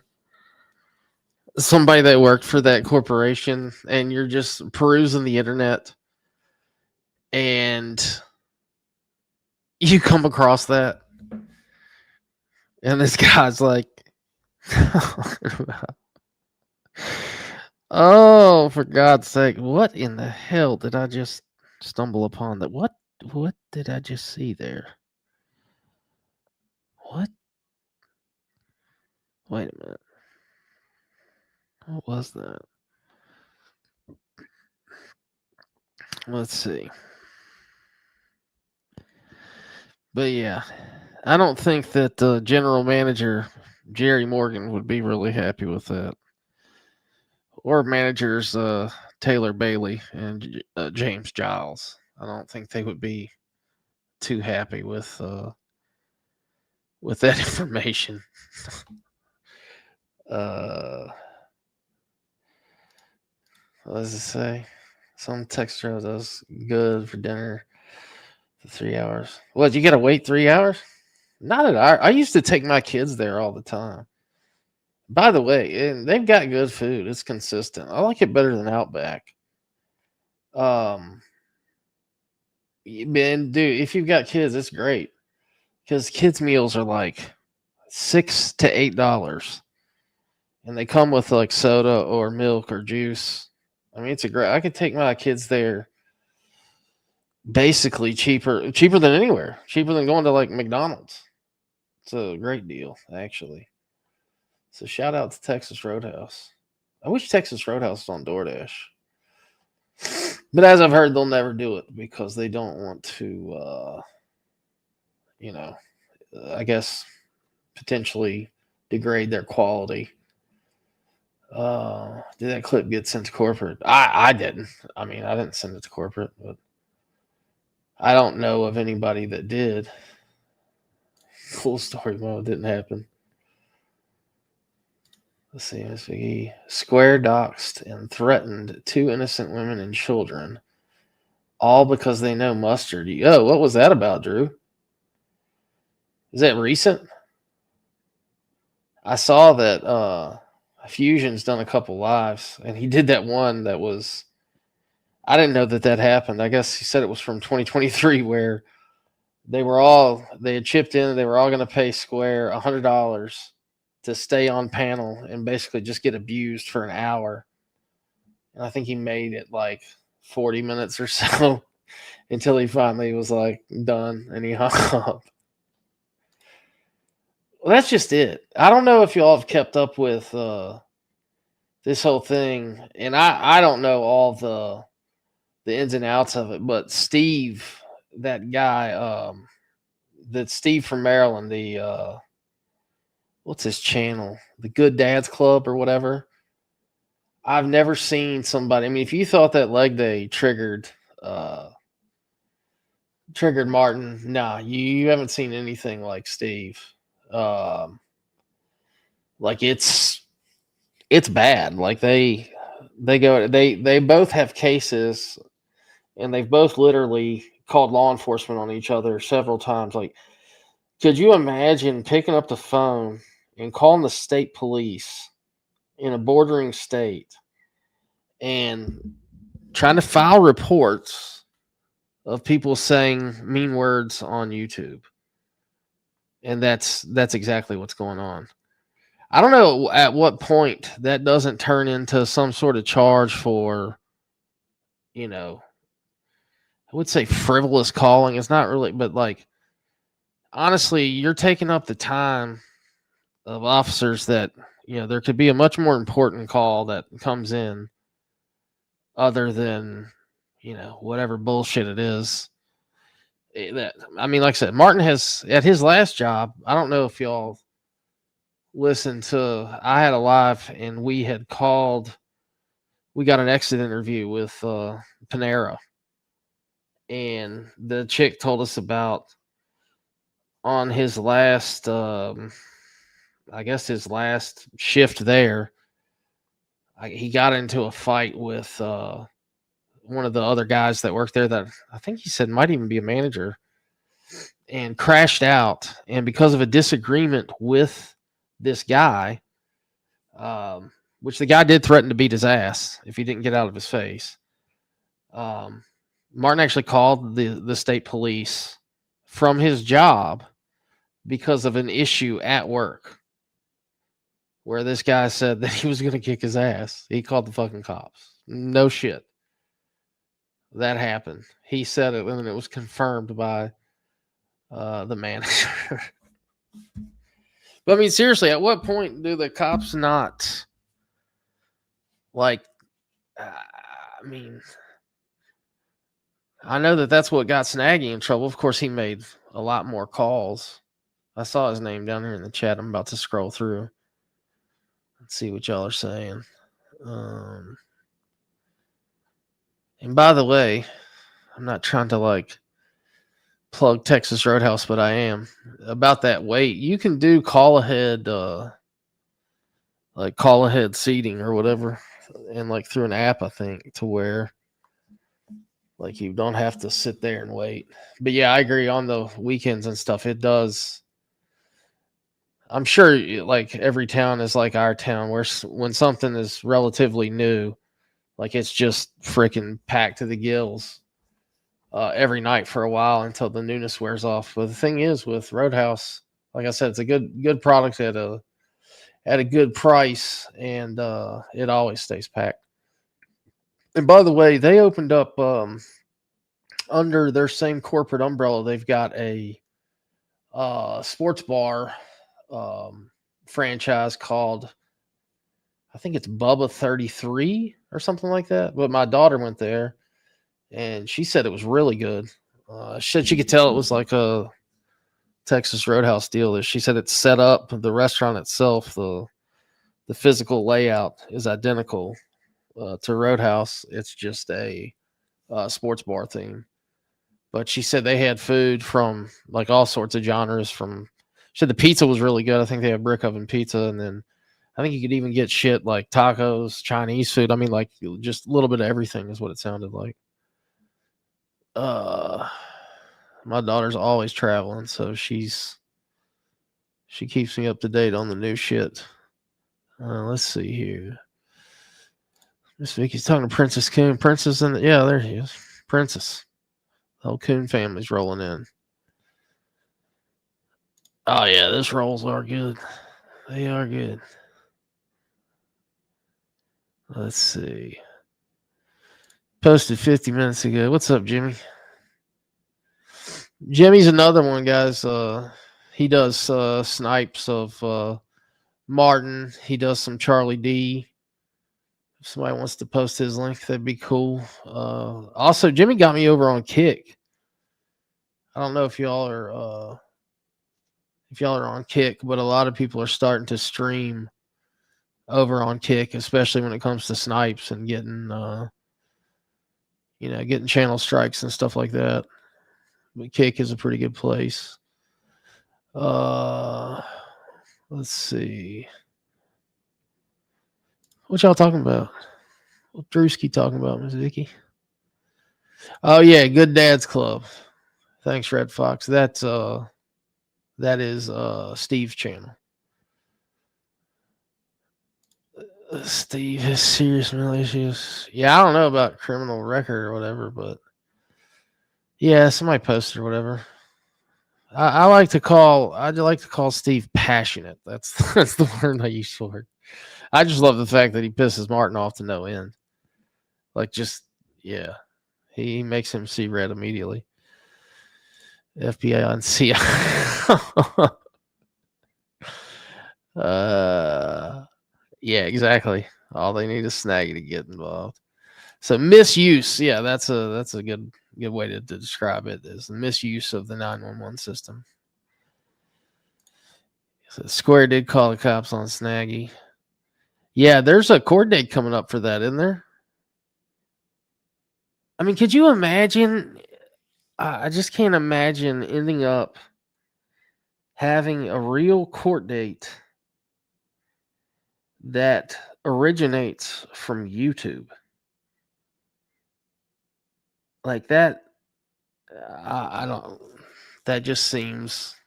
somebody that worked for that corporation and you're just perusing the internet and you come across that and this guy's like, oh, for God's sake, what in the hell did I just stumble upon? That what did I just see there? What? Wait a minute. What was that? Let's see. But yeah, I don't think that general manager Jerry Morgan would be really happy with that. Or managers Taylor Bailey and James Giles. I don't think they would be too happy with that information. What does it say? Some texture does good for dinner for 3 hours. What, you gotta wait 3 hours? Not at I used to take my kids there all the time. By the way, and they've got good food. It's consistent. I like it better than Outback. Man, dude, if you've got kids, it's great because kids' meals are like $6 to $8, and they come with like soda or milk or juice. I mean, it's a great. I could take my kids there. Basically, cheaper than anywhere. Cheaper than going to like McDonald's. It's a great deal, actually. So shout out to Texas Roadhouse. I wish Texas Roadhouse was on DoorDash. But as I've heard, they'll never do it because they don't want to, I guess, potentially degrade their quality. Did that clip get sent to corporate? I didn't. I mean, I didn't send it to corporate, but I don't know of anybody that did. Cool story. Well, it didn't happen. Let's see. SVE. Square doxed and threatened 2 innocent women and children, all because they know Mustard. Oh, what was that about, Drew? Is that recent? I saw that Fusion's done a couple lives, and he did that one that was. I didn't know that happened. I guess he said it was from 2023, where they had chipped in. They were all going to pay Square $100 to stay on panel and basically just get abused for an hour. And I think he made it like 40 minutes or so until he finally was like done and he hung up. Well, that's just it. I don't know if y'all have kept up with this whole thing, and I don't know all the ins and outs of it, but Steve, that guy, that Steve from Maryland, the what's his channel? The Good Dads Club or whatever. I've never seen somebody. I mean, if you thought that leg day triggered Martin, nah, you haven't seen anything like Steve. Like it's bad. Like they both have cases, and they've both literally called law enforcement on each other several times. Like, could you imagine picking up the phone and calling the state police in a bordering state and trying to file reports of people saying mean words on YouTube? And that's exactly what's going on. I don't know at what point that doesn't turn into some sort of charge for, I would say frivolous calling. It's not really, but like, honestly, you're taking up the time of officers that, there could be a much more important call that comes in other than, whatever bullshit it is. Like I said, Martin has, at his last job, I don't know if y'all listened to, I had a live and we got an exit interview with Panera. And the chick told us about on his last, his last shift there, he got into a fight with one of the other guys that worked there that I think he said might even be a manager, and crashed out. And because of a disagreement with this guy, which the guy did threaten to beat his ass if he didn't get out of his face, Martin actually called the state police from his job because of an issue at work where this guy said that he was going to kick his ass. He called the fucking cops. No shit. That happened. He said it, and it was confirmed by the manager. But I mean, seriously, at what point do the cops not, like, I know that's what got Snaggy in trouble. Of course, he made a lot more calls. I saw his name down here in the chat. I'm about to scroll through. Let's see what y'all are saying. And by the way, I'm not trying to plug Texas Roadhouse, but I am. About that wait, you can do call ahead seating or whatever, and through an app, I think, to where you don't have to sit there and wait. But yeah, I agree on the weekends and stuff. It does. I'm sure every town is like our town, where when something is relatively new, it's just freaking packed to the gills every night for a while until the newness wears off. But the thing is, with Roadhouse, like I said, it's a good product at a good price, and it always stays packed. And by the way, they opened up under their same corporate umbrella. They've got a sports bar franchise called, I think it's Bubba 33 or something like that. But my daughter went there, and she said it was really good. She could tell it was like a Texas Roadhouse deal. She said it's set up, the restaurant itself, the physical layout is identical to Roadhouse. It's just a sports bar theme. But she said they had food from like all sorts of genres. She said the pizza was really good. I think they have brick oven pizza, and then I think you could even get shit like tacos, Chinese food. I mean, like just a little bit of everything is what it sounded like. My daughter's always traveling, so she keeps me up to date on the new shit. Let's see here. Miss Vicky's talking to Princess Coon. Princess yeah, there she is. Princess. The whole Coon family's rolling in. Oh yeah, those rolls are good. They are good. Let's see. Posted 50 minutes ago. What's up, Jimmy? Jimmy's another one, guys. He does snipes of Martin. He does some Charlie D. If somebody wants to post his link, that'd be cool. Also, Jimmy got me over on Kick. I don't know if y'all are on Kick, but a lot of people are starting to stream over on Kick, especially when it comes to snipes and getting getting channel strikes and stuff like that. But Kick is a pretty good place. Let's see. What y'all talking about? What Drewski talking about, Miss Vicky? Oh yeah, Good Dads Club. Thanks, Red Fox. That is Steve's channel. Steve has serious mental issues. Yeah, I don't know about criminal record or whatever, but yeah, somebody posted or whatever. I like to call Steve passionate. That's the word I use for it. I just love the fact that he pisses Martin off to no end. Like, just, yeah. He makes him see red immediately. FBI and CIA. Yeah, exactly. All they need is Snaggy to get involved. So misuse, yeah, that's a good way to describe it, is the misuse of the 911 system. So Square did call the cops on Snaggy. Yeah, there's a court date coming up for that, isn't there? I mean, could you imagine? I just can't imagine ending up having a real court date that originates from YouTube. Like that, I don't, that just seems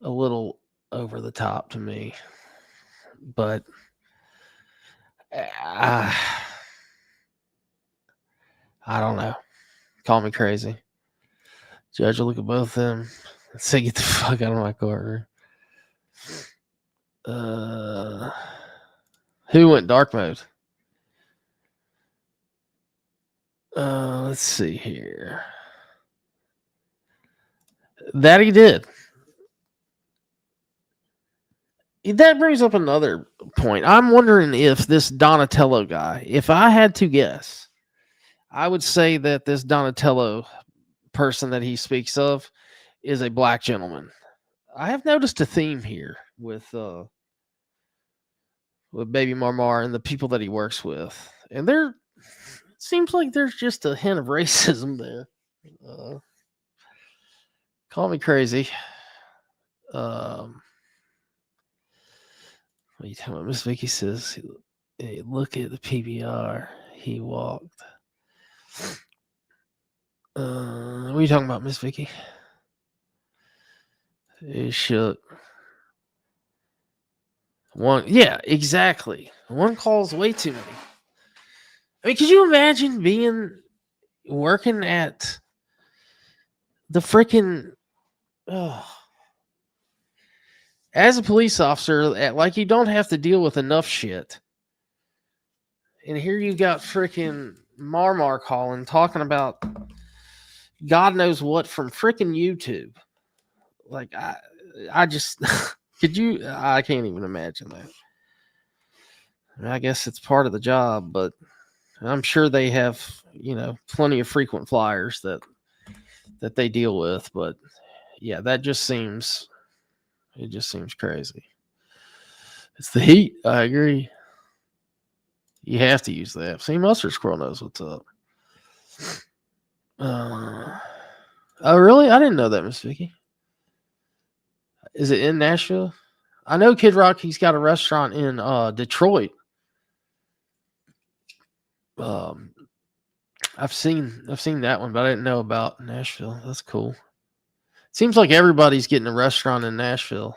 a little over the top to me. But I don't know. Call me crazy. Judge will look at both of them and say, get the fuck out of my courtroom. Who went dark mode? Let's see here. That he did. That brings up another point. I'm wondering if this Donatello guy, if I had to guess, I would say that this Donatello person that he speaks of is a black gentleman. I have noticed a theme here with Baby Marmar and the people that he works with. And it seems like there's just a hint of racism there. Call me crazy. What are you talking about? Miss Vicky says, hey, look at the PBR. He walked. What are you talking about, Miss Vicky? He shook. One, yeah, exactly. One call's way too many. I mean, could you imagine working at the freaking, as a police officer, like you don't have to deal with enough shit. And here you got freaking Marmar calling, talking about God knows what from freaking YouTube. Like, I just, I can't even imagine that. I guess it's part of the job, but I'm sure they have, plenty of frequent flyers that they deal with. But yeah, it just seems crazy. It's the heat. I agree. You have to use the app. See, Mustard Squirrel knows what's up. Oh, really? I didn't know that, Miss Vicky. Is it in Nashville? I know Kid Rock. He's got a restaurant in Detroit. I've seen that one, but I didn't know about Nashville. That's cool. Seems like everybody's getting a restaurant in Nashville.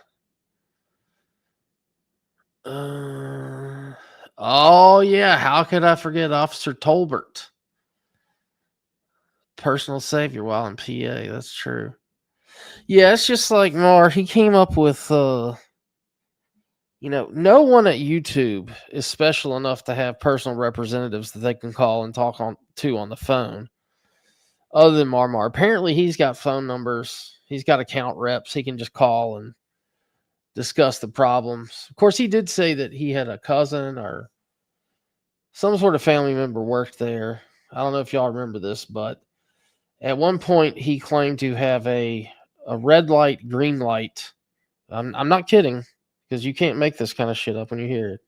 Oh yeah, how could I forget Officer Tolbert? Personal savior while in PA. That's true. Yeah, it's just like Mar. He came up with, no one at YouTube is special enough to have personal representatives that they can call and talk on the phone. Other than Marmar, apparently he's got phone numbers. He's got account reps. He can just call and discuss the problems. Of course, he did say that he had a cousin or some sort of family member worked there. I don't know if y'all remember this, but at one point he claimed to have a red light, green light. I'm not kidding, because you can't make this kind of shit up when you hear it.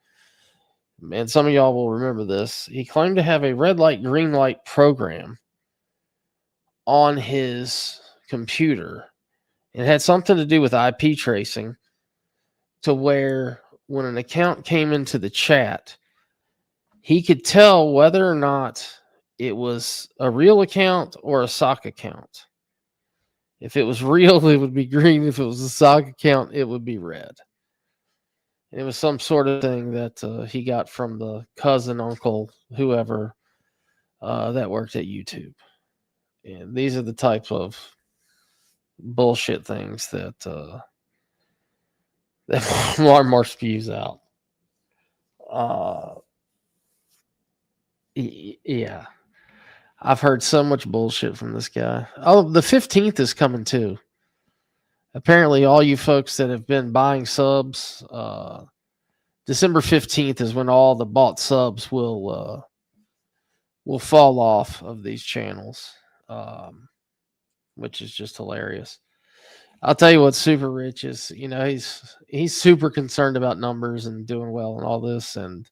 And some of y'all will remember this. He claimed to have a red light, green light program on his computer. It had something to do with IP tracing, to where when an account came into the chat, he could tell whether or not it was a real account or a sock account. If it was real, it would be green. If it was a sock account, it would be red. It was some sort of thing that he got from the cousin, uncle, whoever that worked at YouTube. And these are the type of bullshit things that Marmar spews out. Yeah. I've heard so much bullshit from this guy. Oh, the 15th is coming too. Apparently, all you folks that have been buying subs, December 15th is when all the bought subs will fall off of these channels, which is just hilarious. I'll tell you what, Super Rich is. He's super concerned about numbers and doing well and all this. And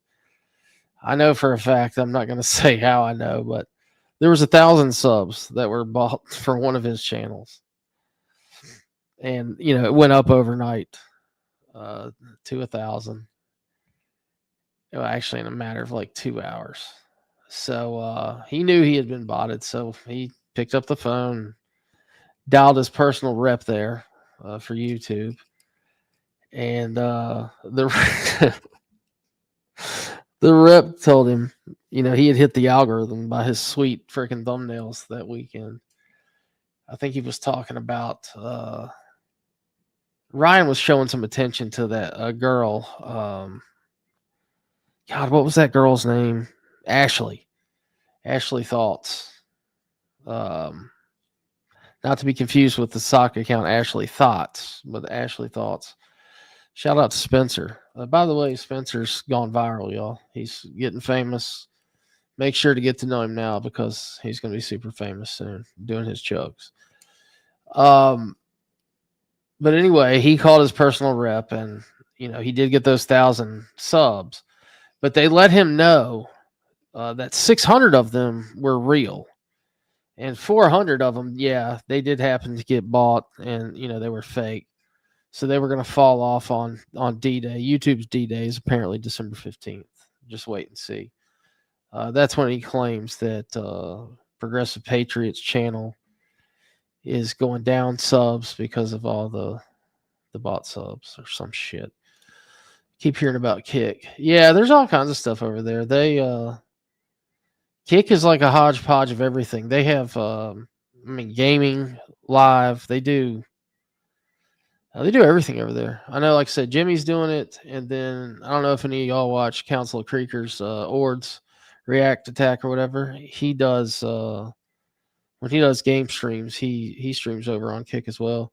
I know for a fact, I'm not going to say how I know, but there was 1,000 subs that were bought for one of his channels. And, it went up overnight to 1,000. Actually, in a matter of like 2 hours. So he knew he had been botted. So he picked up the phone, dialed his personal rep there for YouTube. And the rep told him, he had hit the algorithm by his sweet freaking thumbnails that weekend. I think he was talking about Ryan was showing some attention to that girl. God, what was that girl's name? Ashley Thoughts. Not to be confused with the sock account Ashley Thoughts, but Ashley Thoughts. Shout out to Spencer. By the way, Spencer's gone viral, y'all. He's getting famous. Make sure to get to know him now, because he's going to be super famous soon, doing his chugs. But anyway, he called his personal rep, and he did get those 1,000 subs, but they let him know that 600 of them were real, and 400 of them, they did happen to get bought, and they were fake. So they were going to fall off on D-Day. YouTube's D-Day is apparently December 15th. Just wait and see. That's when he claims that Progressive Patriots channel is going down subs because of all the bot subs or some shit. Keep hearing about Kick. Yeah, there's all kinds of stuff over there. Kick is like a hodgepodge of everything. They have gaming live. They do everything over there. I know, like I said, Jimmy's doing it, and then I don't know if any of y'all watch Council of Creekers, Ord's React Attack or whatever. He does when he does game streams, he streams over on Kick as well.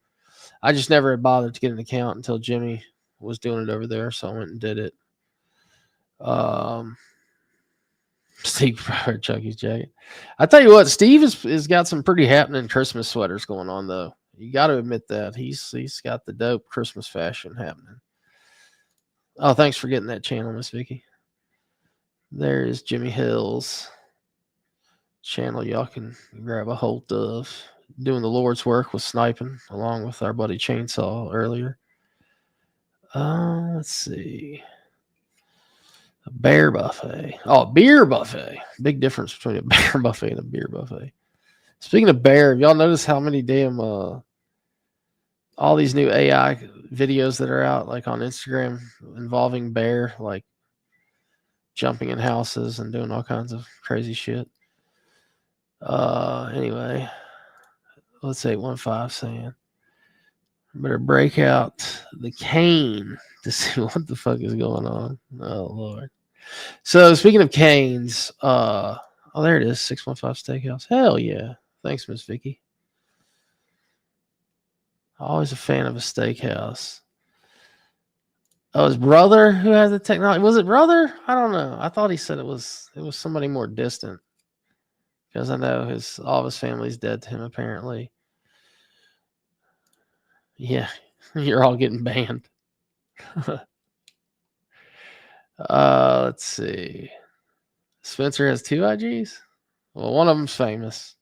I just never had bothered to get an account until Jimmy was doing it over there, so I went and did it. Steve probably Chucky's jacket. I tell you what, Steve has got some pretty happening Christmas sweaters going on though. You got to admit that he's got the dope Christmas fashion happening. Oh, thanks for getting that channel, Miss Vicky. There is Jimmy Hill's channel. Y'all can grab a hold of. Doing the Lord's work with sniping, along with our buddy Chainsaw earlier. Let's see. A bear buffet. Oh, a beer buffet. Big difference between a bear buffet and a beer buffet. Speaking of bear, y'all notice how many damn all these new AI videos that are out, like on Instagram, involving bear, like jumping in houses and doing all kinds of crazy shit. Anyway, let's 815 saying, better break out the cane to see what the fuck is going on. Oh Lord. So speaking of canes, oh there it is, 615 Steakhouse. Hell yeah. Thanks, Miss Vicky. Always a fan of a steakhouse. Oh, his brother who has the technology. Was it brother? I don't know. I thought he said it was somebody more distant. Because I know all of his family's dead to him apparently. Yeah, you're all getting banned. Let's see. Spencer has 2 IGs. Well, one of them's famous.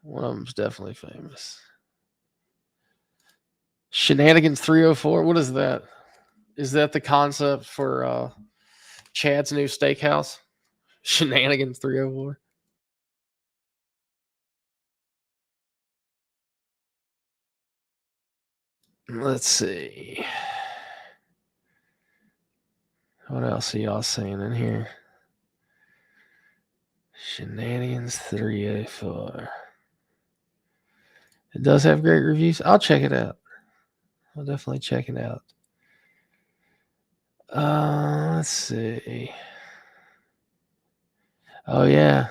One of them's definitely famous. Shenanigans 304. What is that? Is that the concept for Chad's new steakhouse? Shenanigans 304. Let's see. What else are y'all saying in here? Shenanigans 304. It does have great reviews. I'll check it out. I'll definitely check it out. Let's see. Oh yeah.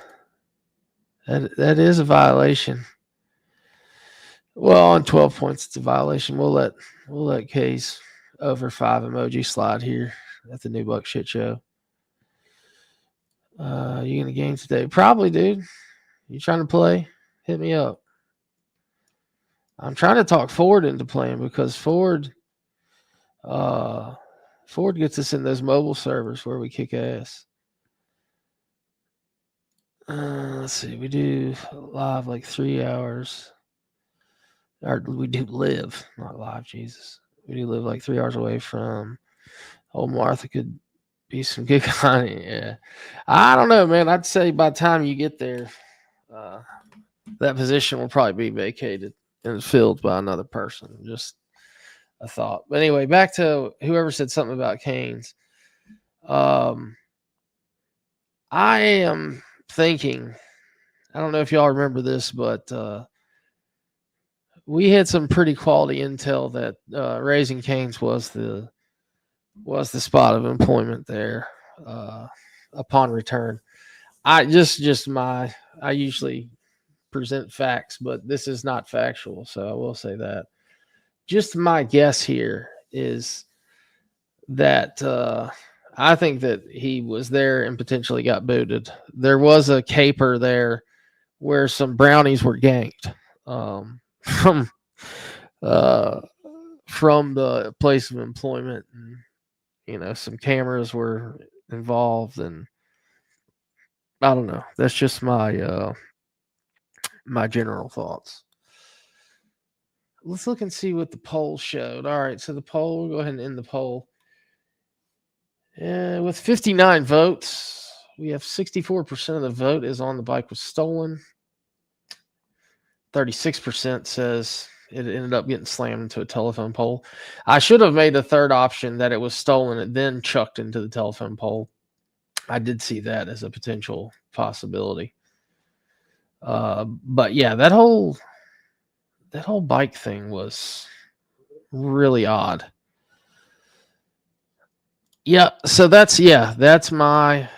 That is a violation. Well, on 12 points, it's a violation. We'll let K's over 5 emoji slide here at the New Buck Shit Show. You in the game today? Probably, dude. You trying to play? Hit me up. I'm trying to talk Ford into playing because Ford gets us in those mobile servers where we kick ass. Let's see. We do live like 3 hours. Or we do live, not live, Jesus. We do live like 3 hours away from old Martha. Could be some good content. Yeah. I don't know, man. I'd say by the time you get there, that position will probably be vacated and filled by another person. Just a thought. But anyway, back to whoever said something about canes. I am thinking, I don't know if y'all remember this, but we had some pretty quality intel that Raising Cane's was the spot of employment there upon return. I usually present facts, but this is not factual, so I will say that. Just my guess here is that I think that he was there and potentially got booted. There was a caper there where some brownies were ganked from the place of employment, and some cameras were involved, and I don't know. That's just my my general thoughts. Let's look and see what the poll showed. All right, so the poll, we'll go ahead and end the poll. With 59 votes, we have 64% of the vote is on the bike was stolen. 36% says it ended up getting slammed into a telephone pole. I should have made a third option that it was stolen and then chucked into the telephone pole. I did see that as a potential possibility. But yeah, that whole bike thing was really odd. Yeah, so that's my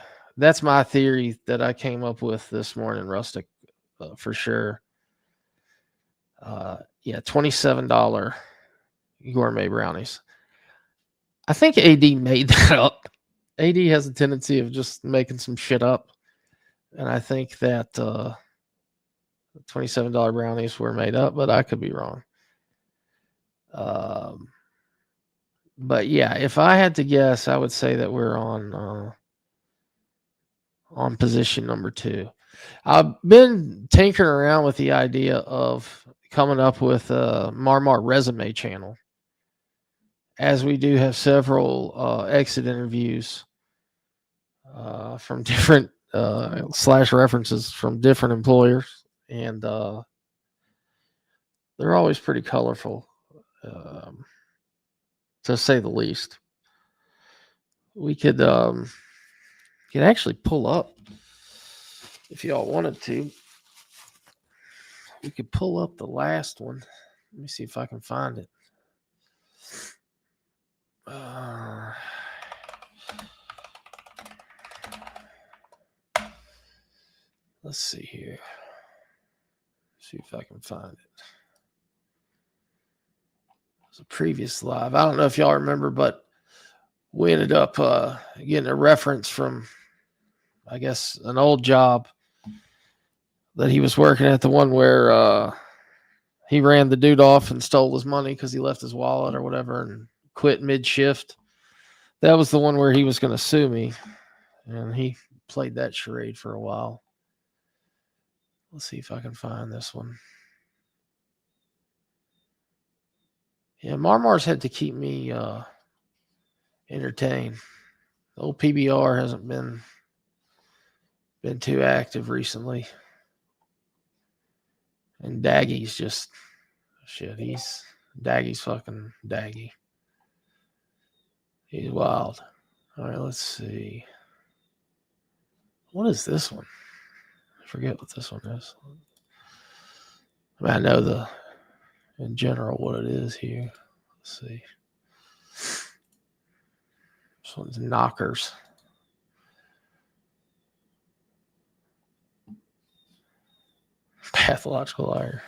theory that I came up with this morning, Rustic, for sure. $27 gourmet brownies. I think AD made that up. AD has a tendency of just making some shit up, and I think that $27 brownies were made up, but I could be wrong. But yeah, if I had to guess, I would say that we're on position number 2. I've been tinkering around with the idea of coming up with a Marmar resume channel, as we do have several exit interviews from different slash references from different employers, and they're always pretty colorful, to say the least. We could actually pull up, if y'all wanted to. We could pull up the last one. Let me see if I can find it. Let's see here. See if I can find it. It was a previous live. I don't know if y'all remember, but we ended up getting a reference from, I guess, an old job that he was working at, the one where he ran the dude off and stole his money because he left his wallet or whatever and quit mid-shift. That was the one where he was going to sue me, and he played that charade for a while. Let's see if I can find this one. Yeah, Marmar's had to keep me entertained. The old PBR hasn't been too active recently. And Daggy's just shit. Daggy's fucking Daggy. He's wild. All right, let's see. What is this one? I forget what this one is. I mean, I know in general what it is here. Let's see. This one's Knockers. Pathological liar.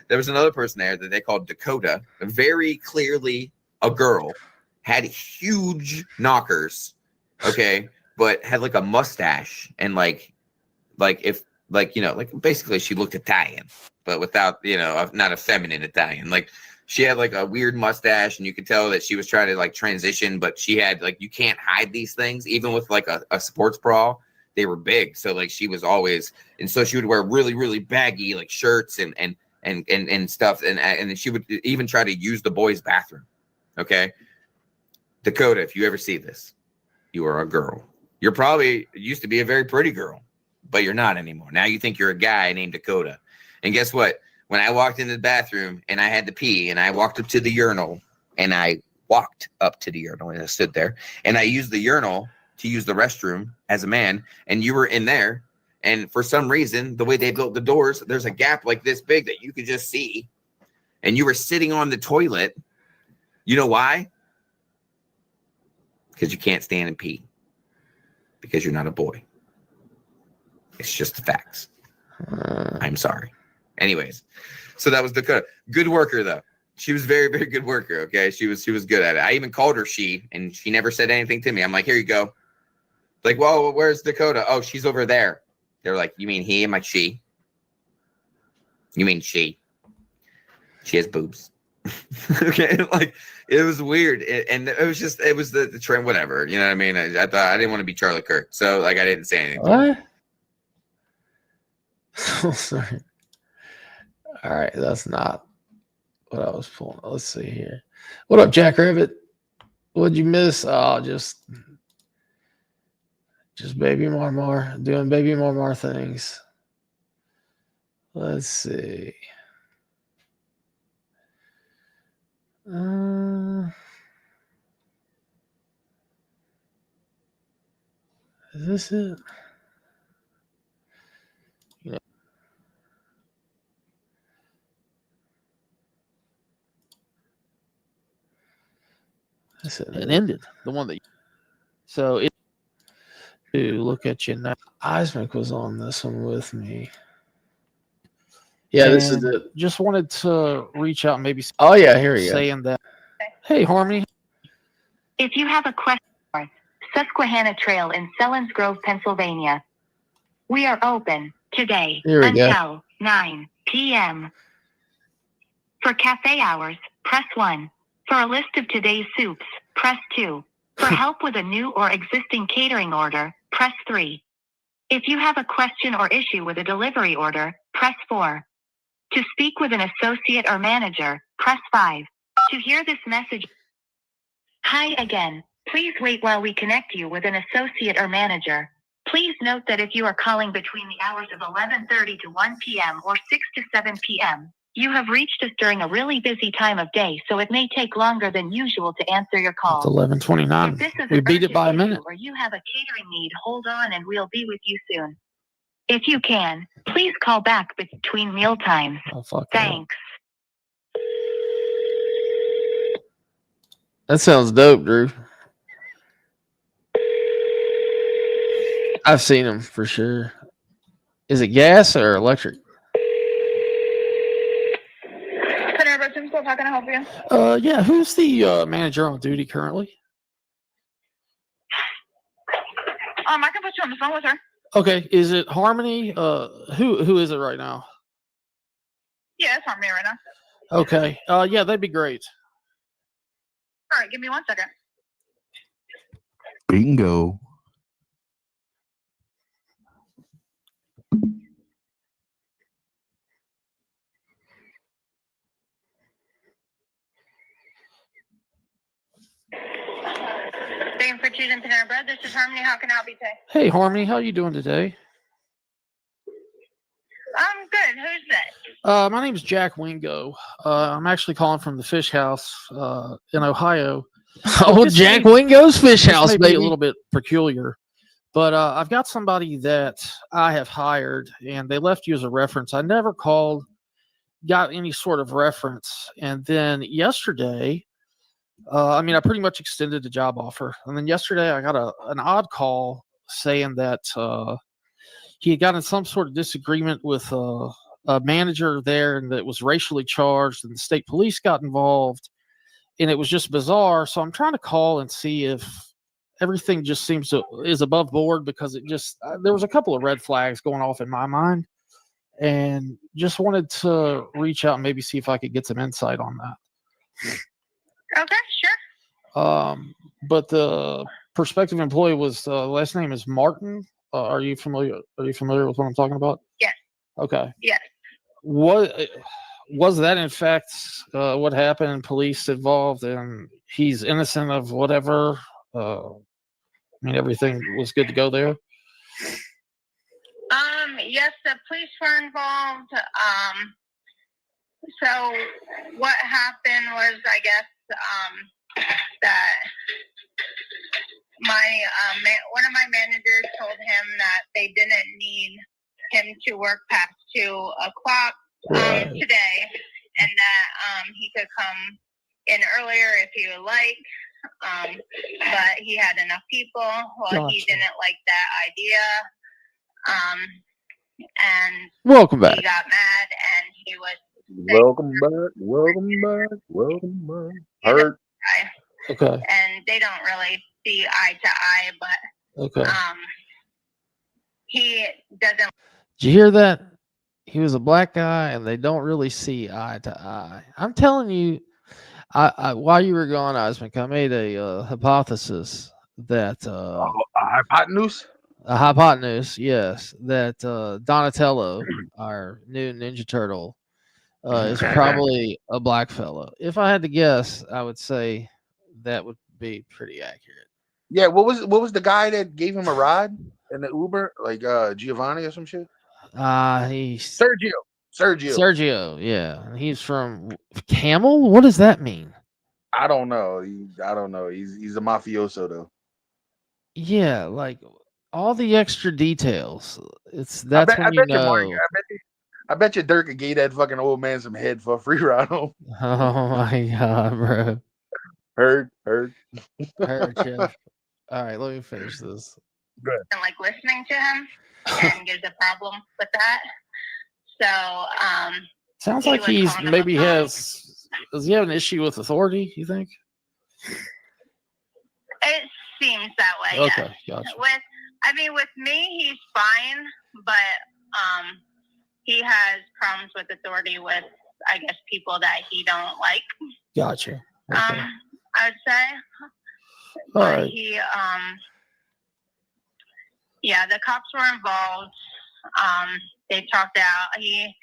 There was another person there that they called Dakota, very clearly a girl, had huge knockers, okay, but had like a mustache and like if like, you know, like basically she looked Italian, but without, you know, not a feminine Italian. Like she had like a weird mustache, and you could tell that she was trying to like transition, but she had like, you can't hide these things, even with like a sports bra. They were big, so like she was always, and so she would wear really, really baggy like shirts and stuff, and she would even try to use the boys' bathroom. Okay, Dakota, if you ever see this, you are a girl. You're probably used to be a very pretty girl, but you're not anymore. Now you think you're a guy named Dakota. And guess what? When I walked into the bathroom and I had to pee, and I walked up to the urinal, and I stood there, and I used the urinal to use the restroom as a man, and you were in there. And for some reason, the way they built the doors, there's a gap like this big that you could just see. And you were sitting on the toilet. You know why? Because you can't stand and pee. Because you're not a boy. It's just the facts. I'm sorry. Anyways, so that was Dakota. Good worker, though. She was very, very good worker, okay? She was good at it. I even called her she, and she never said anything to me. I'm like, here you go. Like, well, where's Dakota? Oh, she's over there. They're like, you mean he? I'm like, she. You mean she? She has boobs. Okay, like it was weird, and it was the trend, whatever. You know what I mean? I thought I didn't want to be Charlie Kirk, so like I didn't say anything. What? Oh, sorry. All right, that's not what I was pulling. Let's see here. What up, Jack Rabbit? What'd you miss? Oh, just baby Marmar, doing baby Marmar things. Let's see. Is this it? You know, that's it. It ended. The one that. So it. To look at you now. Eismic was on this one with me. Yeah, this is And it. just wanted to reach out and maybe Oh yeah, here we go. saying that. Hey, Harmony. If you have a question for Susquehanna Trail in Selins Grove, Pennsylvania, we are open today Here we go. until 9 p.m. For cafe hours, press 1. For a list of today's soups, press 2. For help with a new or existing catering order, press 3. If you have a question or issue with a delivery order, press 4. To speak with an associate or manager, press 5. To hear this message, hi again. Please wait while we connect you with an associate or manager. Please note that if you are calling between the hours of 11:30 to 1 p.m. or 6 to 7 p.m., you have reached us during a really busy time of day, so it may take longer than usual to answer your call. It's 11:29. If this is We an beat it by a urgent minute. issue or you have a catering need, hold on and we'll be with you soon. If you can, please call back between meal times. Oh, fuck yeah. Thanks. That sounds dope, Drew. I've seen them for sure. Is it gas or electric? How can I help you? Yeah, who's the manager on duty currently? I can put you on the phone with her. Okay, is it Harmony? Who is it right now? Yeah, it's Harmony right now. Okay, yeah, that'd be great. All right, give me 1 second. Bingo. Thank you for choosing Panera Bread. This is Harmony. How can I help you today? Hey, Harmony, how you doing today? I'm good. Who's this? My name's Jack Wingo. I'm actually calling from the Fish House in Ohio. Oh, Jack Wingo's Fish This House, may be baby. a little bit peculiar, but I've got somebody that I have hired, and they left you as a reference. I never called, got any sort of reference, and then yesterday, I pretty much extended the job offer, and then yesterday I got an odd call saying that he had gotten some sort of disagreement with a manager there, and that was racially charged, and the state police got involved, and it was just bizarre. So I'm trying to call and see if everything just is above board, because it just there was a couple of red flags going off in my mind, and just wanted to reach out and maybe see if I could get some insight on that. Okay, sure. But the prospective employee was last name is Martin. Are you familiar with what I'm talking about? Yes. Okay. Yes. What was that in fact what happened? Police involved, and he's innocent of whatever. Everything was good to go there. Yes, the police were involved. So what happened was, I guess, that my one of my managers told him that they didn't need him to work past 2 o'clock today, and that he could come in earlier if he would like. But he had enough people. Well, he didn't like that idea. And Welcome back. he got mad, and he was Welcome back. Hurt. Okay. And they don't really see eye to eye, but Okay. he doesn't. Did you hear that? He was a black guy, and they don't really see eye to eye. I'm telling you, I while you were gone, I made a hypothesis that A hypotenuse? a hypotenuse, yes, that Donatello, our new Ninja Turtle, is probably a black fellow. If I had to guess, I would say that would be pretty accurate. Yeah, what was the guy that gave him a ride in the Uber? Like Giovanni or some shit? He's Sergio. Yeah, he's from Camel. What does that mean? I don't know. He's a mafioso though. Yeah, like all the extra details. That's when you know. I bet you Durka gave that fucking old man some head for a free ride home. Oh my god, bro. Heard. Jeff. All right, let me finish this. Good. Like listening to him, and there's a problem with that. So Sounds he like was he's calling him maybe a punk. does he have an issue with authority, you think? It seems that way. Okay, Yes. gotcha. With me, he's fine, but he has problems with authority with, I guess, people that he don't like. Gotcha. Okay. I'd say. All But right. he, the cops were involved. They talked out. He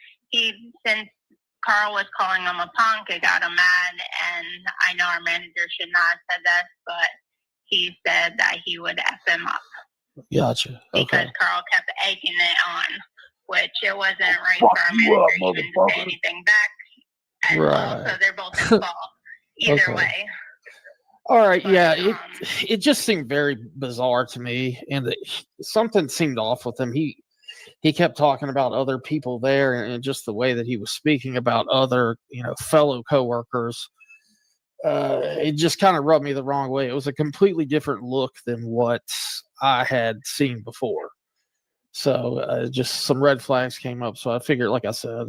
since Carl was calling him a punk, it got him mad, and I know our manager should not have said this, but he said that he would F him up. Gotcha. Because Okay. Carl kept egging it on, which it wasn't right Fuck for our you manager up, even to say motherfucker. anything back as well. So they're both at fault either Okay. way. All right, yeah, it just seemed very bizarre to me, and something seemed off with him. He kept talking about other people there, and just the way that he was speaking about other, fellow coworkers. It just kind of rubbed me the wrong way. It was a completely different look than what I had seen before. So just some red flags came up. So I figured, like I said,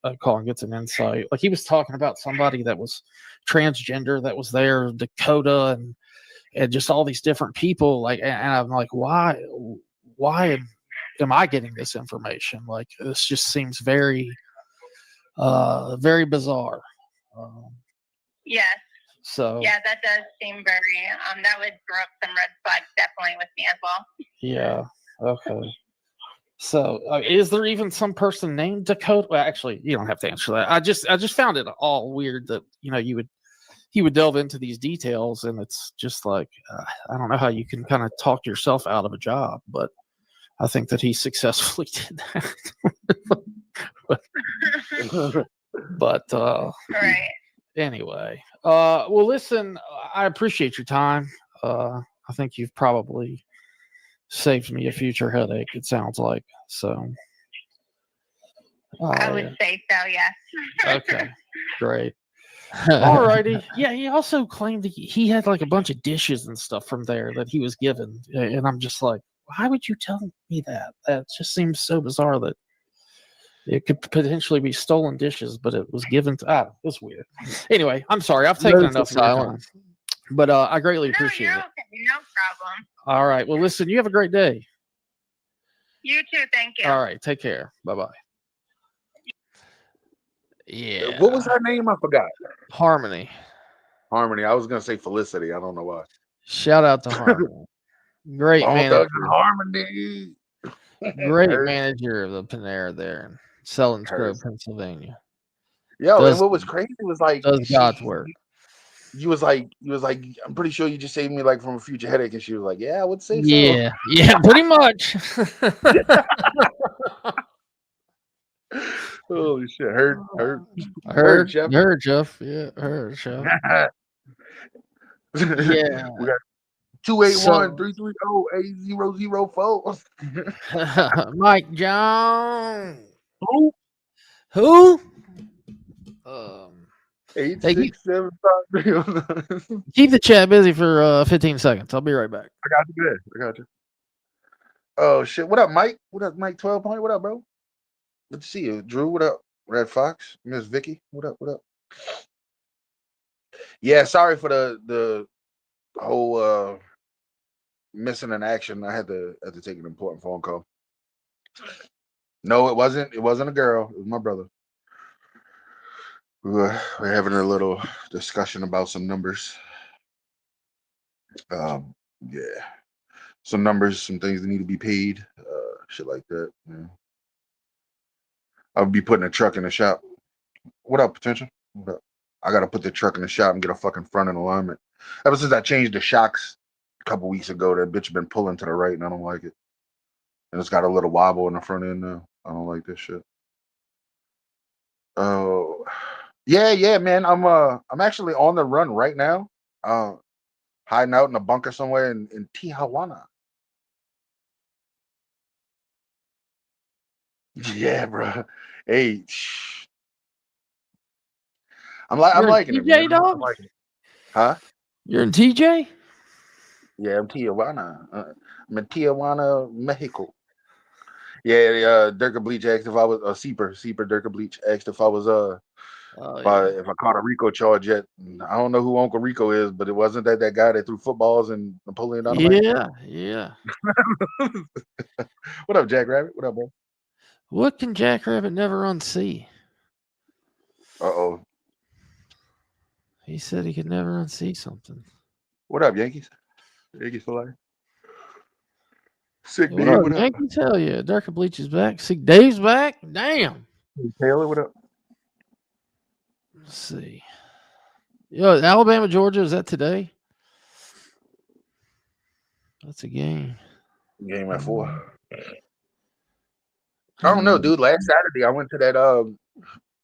I'd call and get some insight. Like he was talking about somebody that was transgender that was there, Dakota, and just all these different people. Like, and I'm like, why am I getting this information? Like, this just seems very, very bizarre. Yes. So yeah, that does seem very. That would throw up some red flags definitely with me as well. yeah, okay. So, is there even some person named Dakota? Well, actually, you don't have to answer that. I just found it all weird that he would delve into these details, and it's just like I don't know how you can kind of talk yourself out of a job, but I think that he successfully did that. but right. Anyway, well, listen, I appreciate your time. I think you've probably saved me a future headache, it sounds like. So I would say so, yes. Okay, great. All righty. Yeah, he also claimed that he had like a bunch of dishes and stuff from there that he was given. And I'm just like, why would you tell me that? That just seems so bizarre that it could potentially be stolen dishes, but it was given to it's weird. Anyway, I'm sorry. I've taken enough of your time. But I greatly appreciate it. Okay, no problem. All right. Well, listen, you have a great day. You too, thank you. All right. Take care. Bye-bye. Yeah. What was her name? I forgot. Harmony. Harmony. I was gonna say Felicity. I don't know why. Shout out to Harmony. Great Bone manager. Thugs and Harmony. Great Hers. manager of the Panera there in Selins Grove, Pennsylvania. Yo, Does- and what was crazy was like does God's work. You was like, I'm pretty sure you just saved me like from a future headache, and she was like, yeah, I would say so. Yeah, pretty much. Holy shit, heard, Heard, Jeff. Jeff. Yeah, heard, Jeff. Yeah, we got 281-330-8004. Mike Jones. Who? Who? 8675309. Keep the chat busy for 15 seconds. I'll be right back. I got you. I got you. Oh shit! What up, Mike? What up, Mike? 12 point. What up, bro? Good to see you, Drew. What up, Red Fox? Miss Vicky. What up? What up? Yeah, sorry for the whole missing in action. I had to take an important phone call. No, it wasn't. It wasn't a girl. It was my brother. We're having a little discussion about some numbers. Yeah, some numbers, some things that need to be paid, shit like that. Yeah. I'll be putting a truck in the shop. What up, Potential? What up? I gotta put the truck in the shop and get a fucking front end alignment. Ever since I changed the shocks a couple weeks ago, that bitch been pulling to the right, and I don't like it. And it's got a little wobble in the front end now. I don't like this shit. Oh, yeah, man. I'm actually on the run right now. Hiding out in a bunker somewhere in Tijuana. Yeah, bro. Hey, I'm liking it. TJ, Man. dog? I'm liking it. Huh? You're in TJ? Yeah, I'm Tijuana. I'm in Tijuana, Mexico. Yeah, Durka Bleach asked if I was Seeper Durka Bleach asked if I was if I caught a Rico charge yet. I don't know who Uncle Rico is, but it wasn't that guy that threw footballs and Napoleon Dynamite. Yeah. What up, Jack Rabbit? What up, bro? What can Jackrabbit never unsee? Uh-oh. He said he could never unsee something. What up, Yankees? Yankees for life. Sick What Dave, up, what up? Yankees? Hell yeah. Durka Bleach is back. See, Dave's back. Damn. Taylor, what up? Let's see. Yo, Alabama, Georgia, is that today? That's a game. Game at 4. I don't know, dude. Last Saturday, I went to that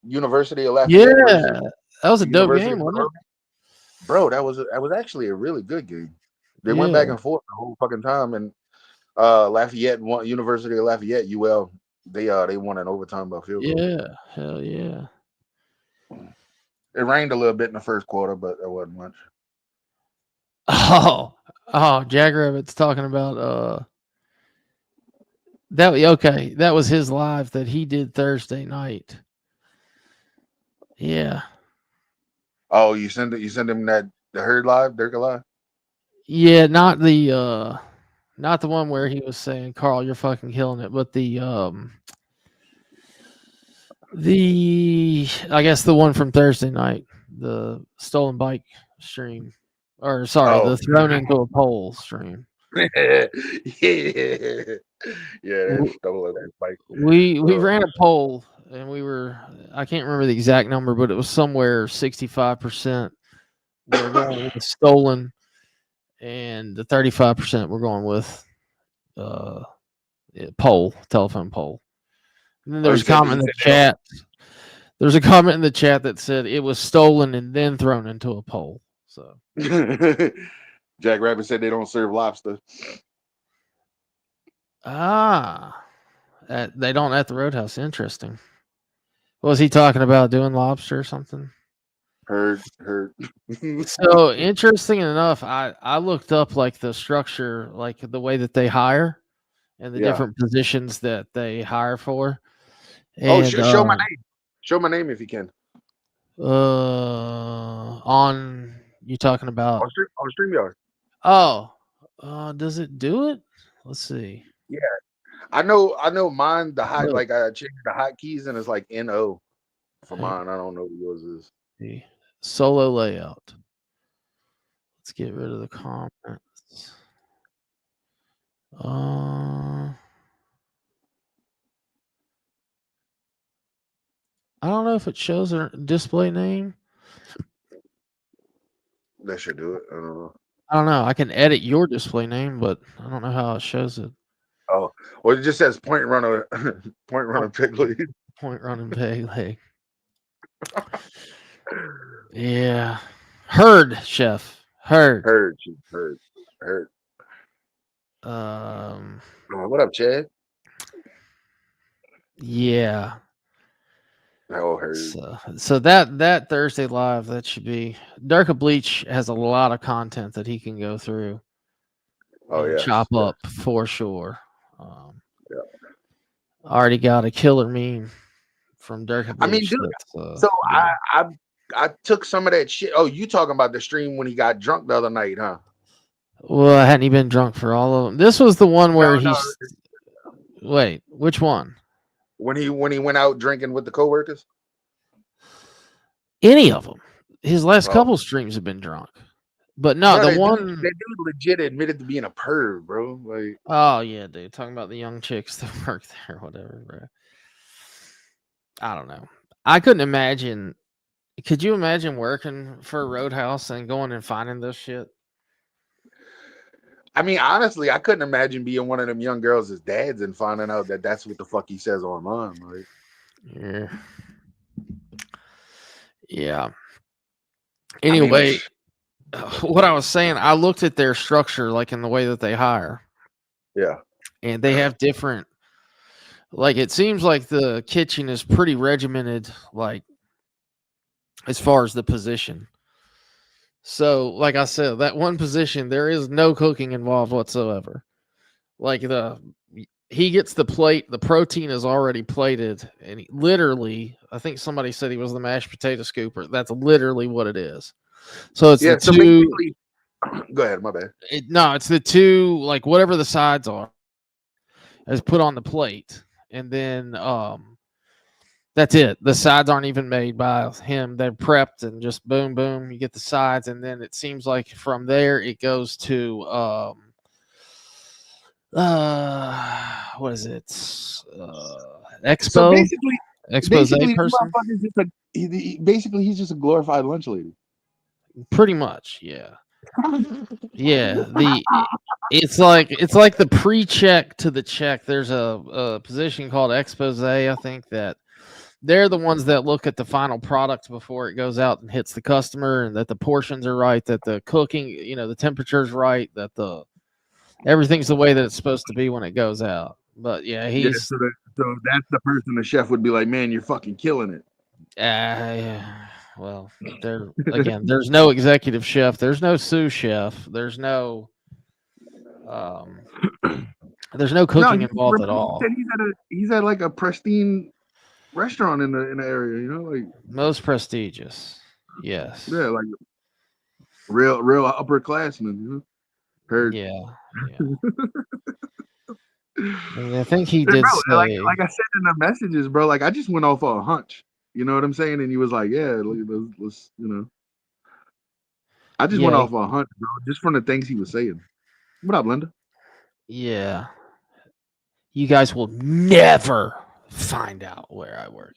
University of Lafayette. Yeah, that was a dope University game, of wasn't it? Bro, that was actually a really good game. They went Yeah. back and forth the whole fucking time, and Lafayette won. University of Lafayette, UL, they won in overtime by field goal. Yeah, hell yeah. It rained a little bit in the first quarter, but that wasn't much. Oh, Jackrabbit's talking about that was his live that he did Thursday night. Yeah. Oh, you send him the Herd live, Durka live? Yeah, not the one where he was saying, Carl, you're fucking killing it, but the I guess the one from Thursday night, the stolen bike stream. Or sorry, the thrown into a pole stream. Yeah, that's double bike. We ran a poll and I can't remember the exact number, but it was somewhere 65% we're going with stolen, and the 35% we're going with telephone pole. And then there's a comment in the chat. There's a comment in the chat that said it was stolen and then thrown into a pole. So Jack Rabbit said they don't serve lobster. They don't at the Roadhouse. Interesting. What was he talking about, doing lobster or something? Heard. So interesting enough, I looked up like the structure, like the way that they hire and the different positions that they hire for. And, show my name. Show my name if you can. On you talking about on StreamYard. Oh, does it do it? Let's see. Yeah, I know mine. The hot like I changed the hotkeys and it's like NO for mine. I don't know what yours is. The solo layout. Let's get rid of the comments. I don't know if it shows a display name. That should do it. I don't know. I can edit your display name, but I don't know how it shows it. Oh, well, it just says point runner pig leg. Point running pig leg. Yeah. Herd, chef. Herd. What up, Chad? Yeah. Oh, Herd. So that Thursday live, that should be Durka Bleach has a lot of content that he can go through. Chop up for sure. Already got a killer meme from Durka Bleach. I mean, dude. I took some of that shit. Oh, you talking about the stream when he got drunk the other night, huh? Well, hadn't he been drunk for all of them? This was the one where wait, which one? When he went out drinking with the coworkers? Any of them. His last couple streams have been drunk. But no, bro, the one that dude legit admitted to being a perv, bro. Like, oh yeah, dude. Talking about the young chicks that work there, whatever, bro. I don't know. I couldn't imagine. Could you imagine working for a Roadhouse and going and finding this shit? I mean, honestly, I couldn't imagine being one of them young girls as dads and finding out that that's what the fuck he says online. Like, yeah. Anyway, what I was saying, I looked at their structure, like in the way that they hire. Yeah. And they have different, like, it seems like the kitchen is pretty regimented, like, as far as the position. So, like I said, that one position, there is no cooking involved whatsoever. Like he gets the plate. The protein is already plated, and he literally, I think somebody said he was the mashed potato scooper. That's literally what it is. So it's Yeah. the So two. basically, go ahead. My bad. No, it's the two, like whatever the sides are, is put on the plate, and then that's it. The sides aren't even made by him. They're prepped and just boom, boom. You get the sides, and then it seems like from there it goes to what is it? So Expo expose basically, this person. motherfucker's just a basically he's just a glorified lunch lady. Pretty much, yeah. Yeah, it's like the pre-check to the check. There's a position called expose. I think that they're the ones that look at the final product before it goes out and hits the customer, and that the portions are right, that the cooking, the temperature's right, that the everything's the way that it's supposed to be when it goes out. But yeah, Yeah, he's so that's the person the chef would be like, man, you're fucking killing it. yeah. Well, there's no executive chef, there's no sous chef, there's no cooking involved at all. He said he's at like a pristine restaurant in the area, like Most prestigious. Yes. yeah, like real upperclassmen, Heard. Yeah. And I think he Bro, did say, like I said in the messages, bro. Like I just went off of a hunch. You know what I'm saying? And he was like, "Yeah, let's." I just went off of a hunch, bro, just from the things he was saying. What up, Linda? Yeah. You guys will never find out where I work.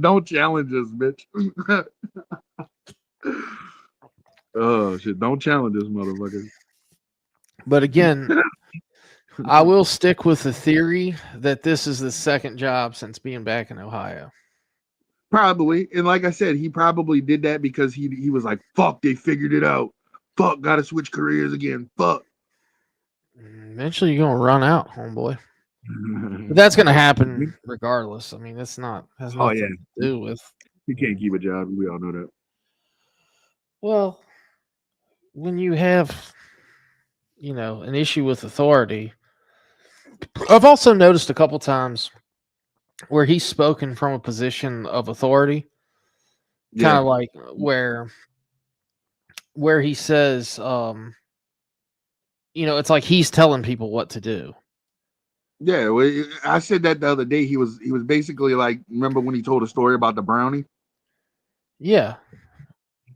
Don't challenge us, bitch. Oh shit! Don't challenge us, motherfucker. But again, I will stick with the theory that this is the second job since being back in Ohio. Probably, and like I said, he probably did that because he was like, "Fuck, they figured it out. Fuck, gotta switch careers again. Fuck." Eventually, you're gonna run out, homeboy. But that's gonna happen regardless. I mean, has nothing to do with. You can't keep a job. We all know that. Well, when you have, an issue with authority, I've also noticed a couple times where he's spoken from a position of authority, kind of like where he says, it's like he's telling people what to do. Yeah, well, I said that the other day. He was basically like, remember when he told a story about the brownie? Yeah.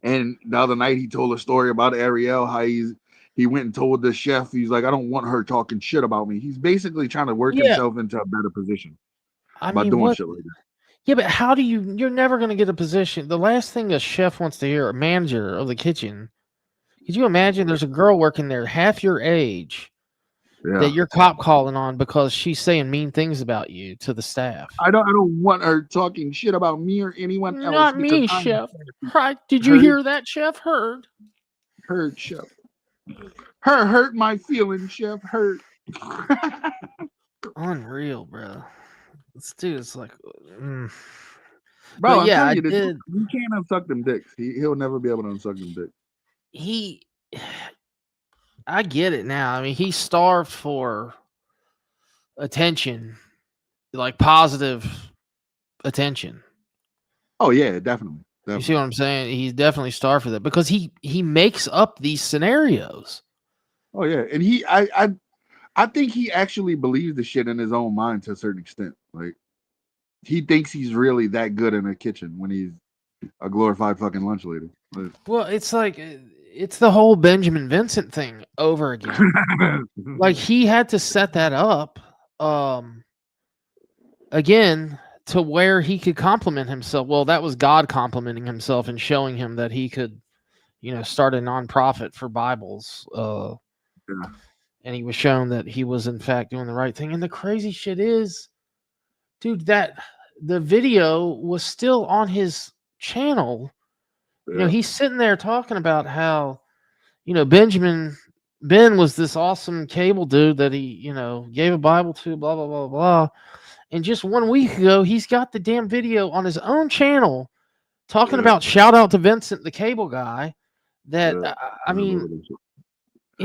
And the other night he told a story about Ariel, how he went and told the chef, he's like, I don't want her talking shit about me. He's basically trying to work himself into a better position by doing shit like that. Yeah, but how do you're never going to get a position. The last thing a chef wants to hear, a manager of the kitchen, could you imagine there's a girl working there half your age that you're cop calling on because she's saying mean things about you to the staff? I don't want her talking shit about me or anyone else. Not me, chef. Right? Did you hear that, chef? Heard, chef. Her hurt my feelings, chef. Hurt. Unreal, bro. This dude is like, bro. But I'm yeah, telling I you, did. He can't unsuck them dicks. He'll never be able to unsuck them dicks. I get it now. I mean, he's starved for attention, like positive attention. Oh yeah, definitely. You see what I'm saying? He's definitely starved for that because he makes up these scenarios. Oh yeah, and I think he actually believes the shit in his own mind to a certain extent. Like he thinks he's really that good in the kitchen when he's a glorified fucking lunch lady. Well, it's like it's the whole Benjamin Vincent thing over again. Like he had to set that up again to where he could compliment himself. Well, that was God complimenting himself and showing him that he could, start a nonprofit for Bibles. And he was shown that he was in fact doing the right thing. And the crazy shit is, dude, that the video was still on his channel. He's sitting there talking about how, Ben was this awesome cable dude that he, gave a Bible to, blah, blah, blah, blah. And just 1 week ago, he's got the damn video on his own channel talking about shout out to Vincent, the cable guy. That, I mean,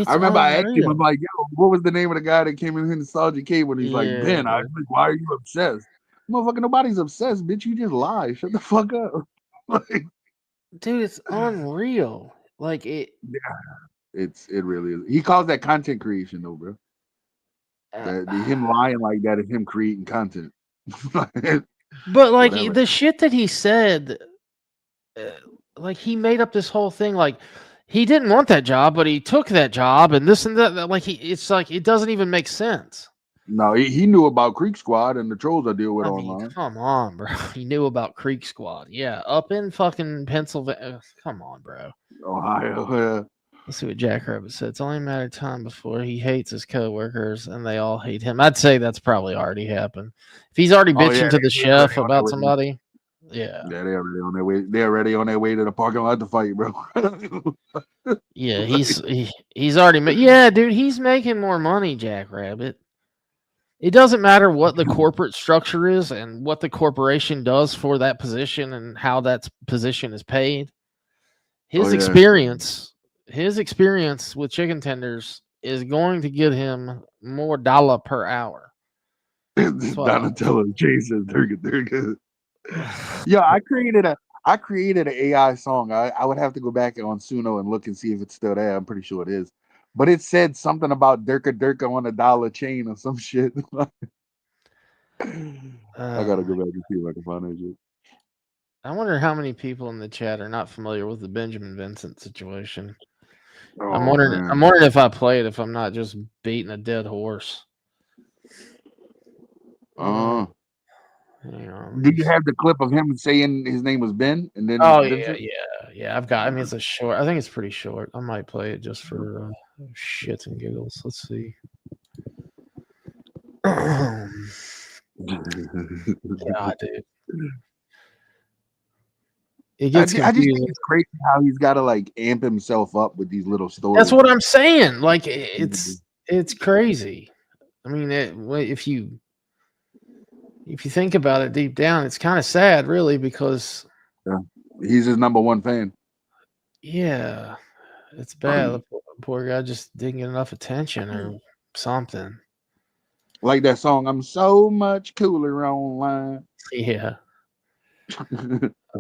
It's I remember I asked him, I'm unreal. like, yo, what was the name of the guy that came in Nostalgia Cave? And he's like, Yeah, Ben. I was like, why are you obsessed? Motherfucker, nobody's obsessed, bitch. You just lie. Shut the fuck up. Like, dude, it's unreal. Like it. it really is. He calls that content creation, though, bro. Him lying like that is him creating content. But like Whatever. the shit that he said, like he made up this whole thing. Like he didn't want that job, but he took that job, and this and that. Like it's like it doesn't even make sense. No, he knew about Creek Squad and the trolls I deal with I mean, online. come on, bro. He knew about Creek Squad. Yeah, up in fucking Pennsylvania. Come on, bro. Ohio. Yeah. Let's see what Jackrabbit said. It's only a matter of time before he hates his coworkers and they all hate him. I'd say that's probably already happened. If he's already bitching to the chef about somebody, yeah. Yeah, they're already on their way. They're already on their way to the parking lot to fight, bro. Yeah, he's already yeah, dude, he's making more money, Jackrabbit. It doesn't matter what the corporate structure is and what the corporation does for that position and how that position is paid. His experience with chicken tenders is going to get him more dollar per hour. Donatello, Jason, Durka. Yeah, I created an AI song. I would have to go back on Suno and look and see if it's still there. I'm pretty sure it is. But it said something about Durka on a dollar chain or some shit. I gotta go back and see if I can find that shit. I wonder how many people in the chat are not familiar with the Benjamin Vincent situation. I'm wondering if I play it, if I'm not just beating a dead horse. Do you have the clip of him saying his name was Ben and then? Oh Vincent? yeah. I've got. I mean, it's a short. I think it's pretty short. I might play it just for shits and giggles. Let's see. God, dude. It gets confusing. I just think it's crazy how he's got to like amp himself up with these little stories. That's what I'm saying. Like it's crazy. I mean, if you think about it deep down, it's kind of sad, really, because he's his number one fan. Yeah, it's bad. The poor guy just didn't get enough attention or something. Like that song, I'm so much cooler online. Yeah. So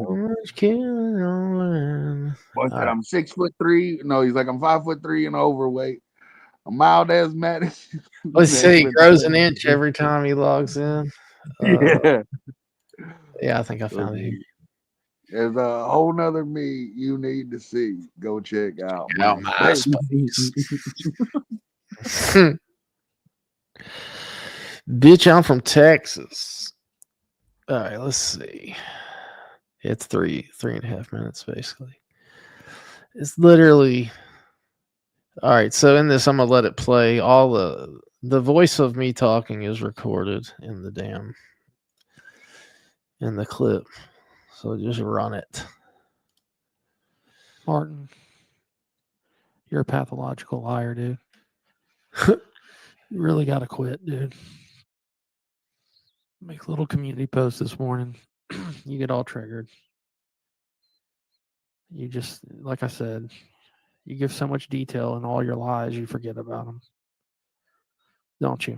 much cooler online. Boy said I'm 6'3". No, he's like I'm 5'3" and overweight. I'm mild asthmatic. Let's see, he grows an inch every time he logs in. Yeah. Yeah, I think I found it. There's a whole nother me you need to see. Go check out. Bitch, I'm from Texas. All right, let's see. It's 3.5 minutes, basically. It's literally all right. So in this, I'm gonna let it play. All the voice of me talking is recorded in the clip. So just run it. Martin, you're a pathological liar, dude. You really got to quit, dude. Make a little community post this morning. You get all triggered. You just, like I said, you give so much detail in all your lies, you forget about them. Don't you?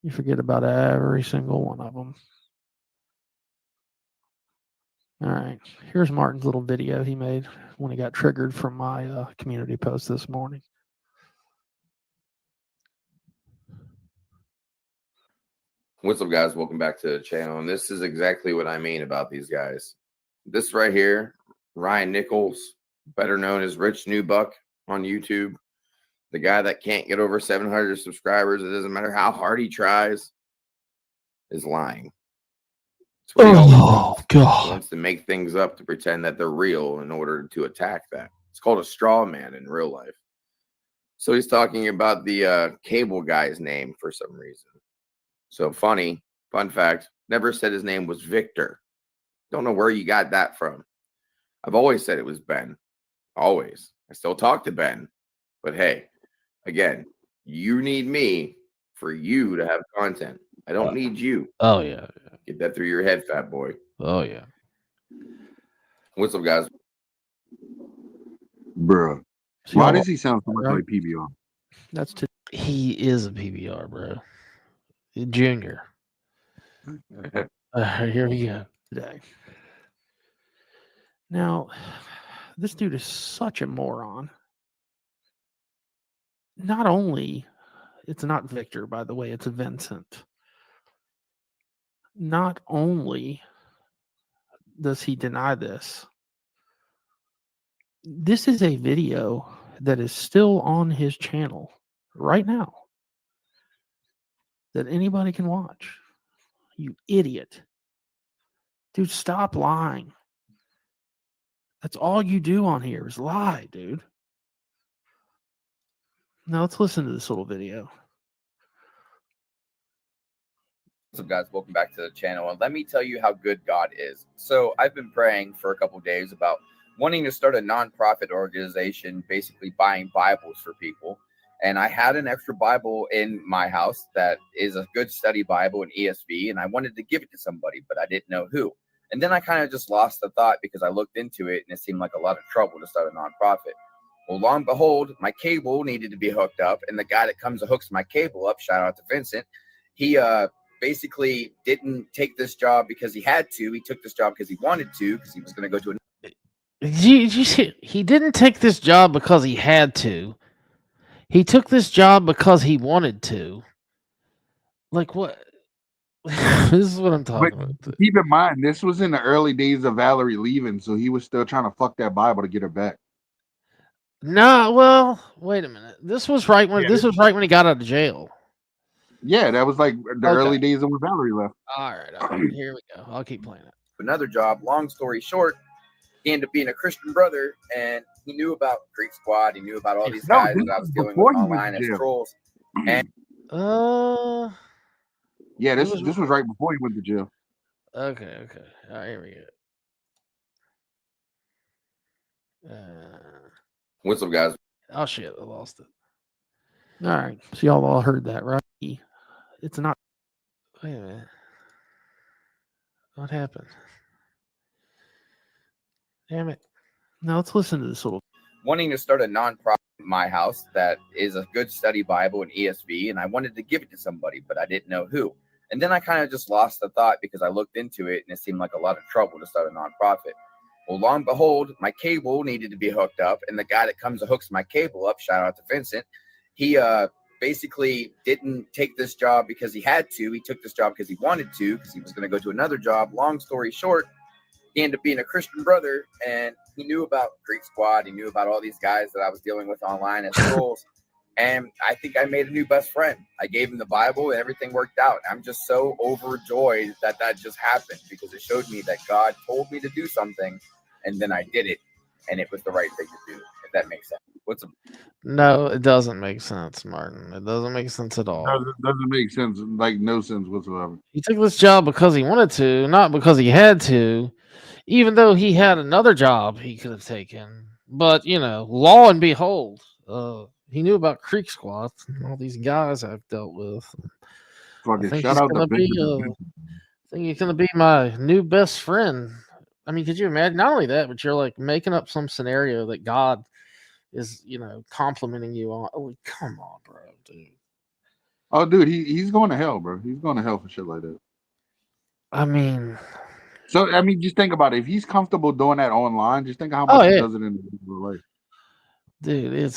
You forget about every single one of them. All right. Here's Martin's little video he made when he got triggered from my community post this morning. What's up, guys? Welcome back to the channel. And this is exactly what I mean about these guys. This right here, Ryan Nichols, better known as Rich Newbuck on YouTube, the guy that can't get over 700 subscribers, it doesn't matter how hard he tries, is lying. It's what he always does. God. He wants to make things up to pretend that they're real in order to attack that. It's called a straw man in real life. So he's talking about the cable guy's name for some reason. So fun fact, never said his name was Victor. Don't know where you got that from. I've always said it was Ben. Always. I still talk to Ben. But hey, again, you need me for you to have content. I don't need you. Oh, yeah. Get that through your head, fat boy. Oh, yeah. What's up, guys? Bruh. Why does he sound so much like PBR? That's He is a PBR, bro. Junior. Here we go. today. Now, this dude is such a moron. Not only, it's not Victor, by the way, it's Vincent. Not only does he deny this, this is a video that is still on his channel right now that anybody can watch. You idiot. Dude, stop lying. That's all you do on here is lie, dude. Now let's listen to this little video. What's up, guys? Welcome back to the channel, and let me tell you how good God is. So I've been praying for a couple days about wanting to start a nonprofit organization, basically buying Bibles for people. And I had an extra Bible in my house that is a good study Bible in ESV, and I wanted to give it to somebody, but I didn't know who. And then I kind of just lost the thought because I looked into it, and it seemed like a lot of trouble to start a nonprofit. Well, lo and behold, my cable needed to be hooked up, and the guy that comes and hooks my cable up, shout out to Vincent, he basically didn't take this job because he had to. He took this job because he wanted to, because he was going to go to Did you see? He didn't take this job because he had to. He took this job because he wanted to. Like what? This is what I'm talking about. Keep in mind, this was in the early days of Valerie leaving, so he was still trying to fuck that Bible to get her back. No, well, wait a minute. This was right when he got out of jail. Yeah, that was like the early days of when Valerie left. All right, here we go. I'll keep playing it. another job. Long story short, he ended up being a Christian brother, and he knew about Creek Squad. He knew about all these guys that I was dealing with online as trolls. And yeah, this was right before he went to jail. Okay. All right, here we go. What's up, guys? Oh shit, I lost it. All right, so y'all all heard that, right? It's not. Wait a minute. What happened? Damn it. Now let's listen to this little. Wanting to start a nonprofit in my house that is a good study Bible in ESV, and I wanted to give it to somebody, but I didn't know who. And then I kind of just lost the thought because I looked into it, and it seemed like a lot of trouble to start a nonprofit. Well, lo and behold, my cable needed to be hooked up, and the guy that comes and hooks my cable up, shout out to Vincent, he basically didn't take this job because he had to. He took this job because he wanted to, because he was going to go to another job. Long story short, he ended up being a Christian brother, and he knew about Creek Squad. He knew about all these guys that I was dealing with online as trolls. And I think I made a new best friend. I gave him the Bible, and everything worked out. I'm just so overjoyed that that just happened, because it showed me that God told me to do something, and then I did it, and it was the right thing to do, if that makes sense. What's up? No, it doesn't make sense, Martin. It doesn't make sense at all. Doesn't make sense. Like no sense whatsoever. He took this job because he wanted to, not because he had to, even though he had another job he could have taken. But, you know, lo and behold, he knew about Creek Squad and all these guys I've dealt with. I think he's going to be my new best friend. I mean, could you imagine? Not only that, but you're like making up some scenario that God is, you know, complimenting you on. Oh, come on, bro, dude. Oh, dude, he's going to hell, bro. He's going to hell for shit like that. I mean, just think about it. If he's comfortable doing that online, just think of how much he does it in real life. Dude,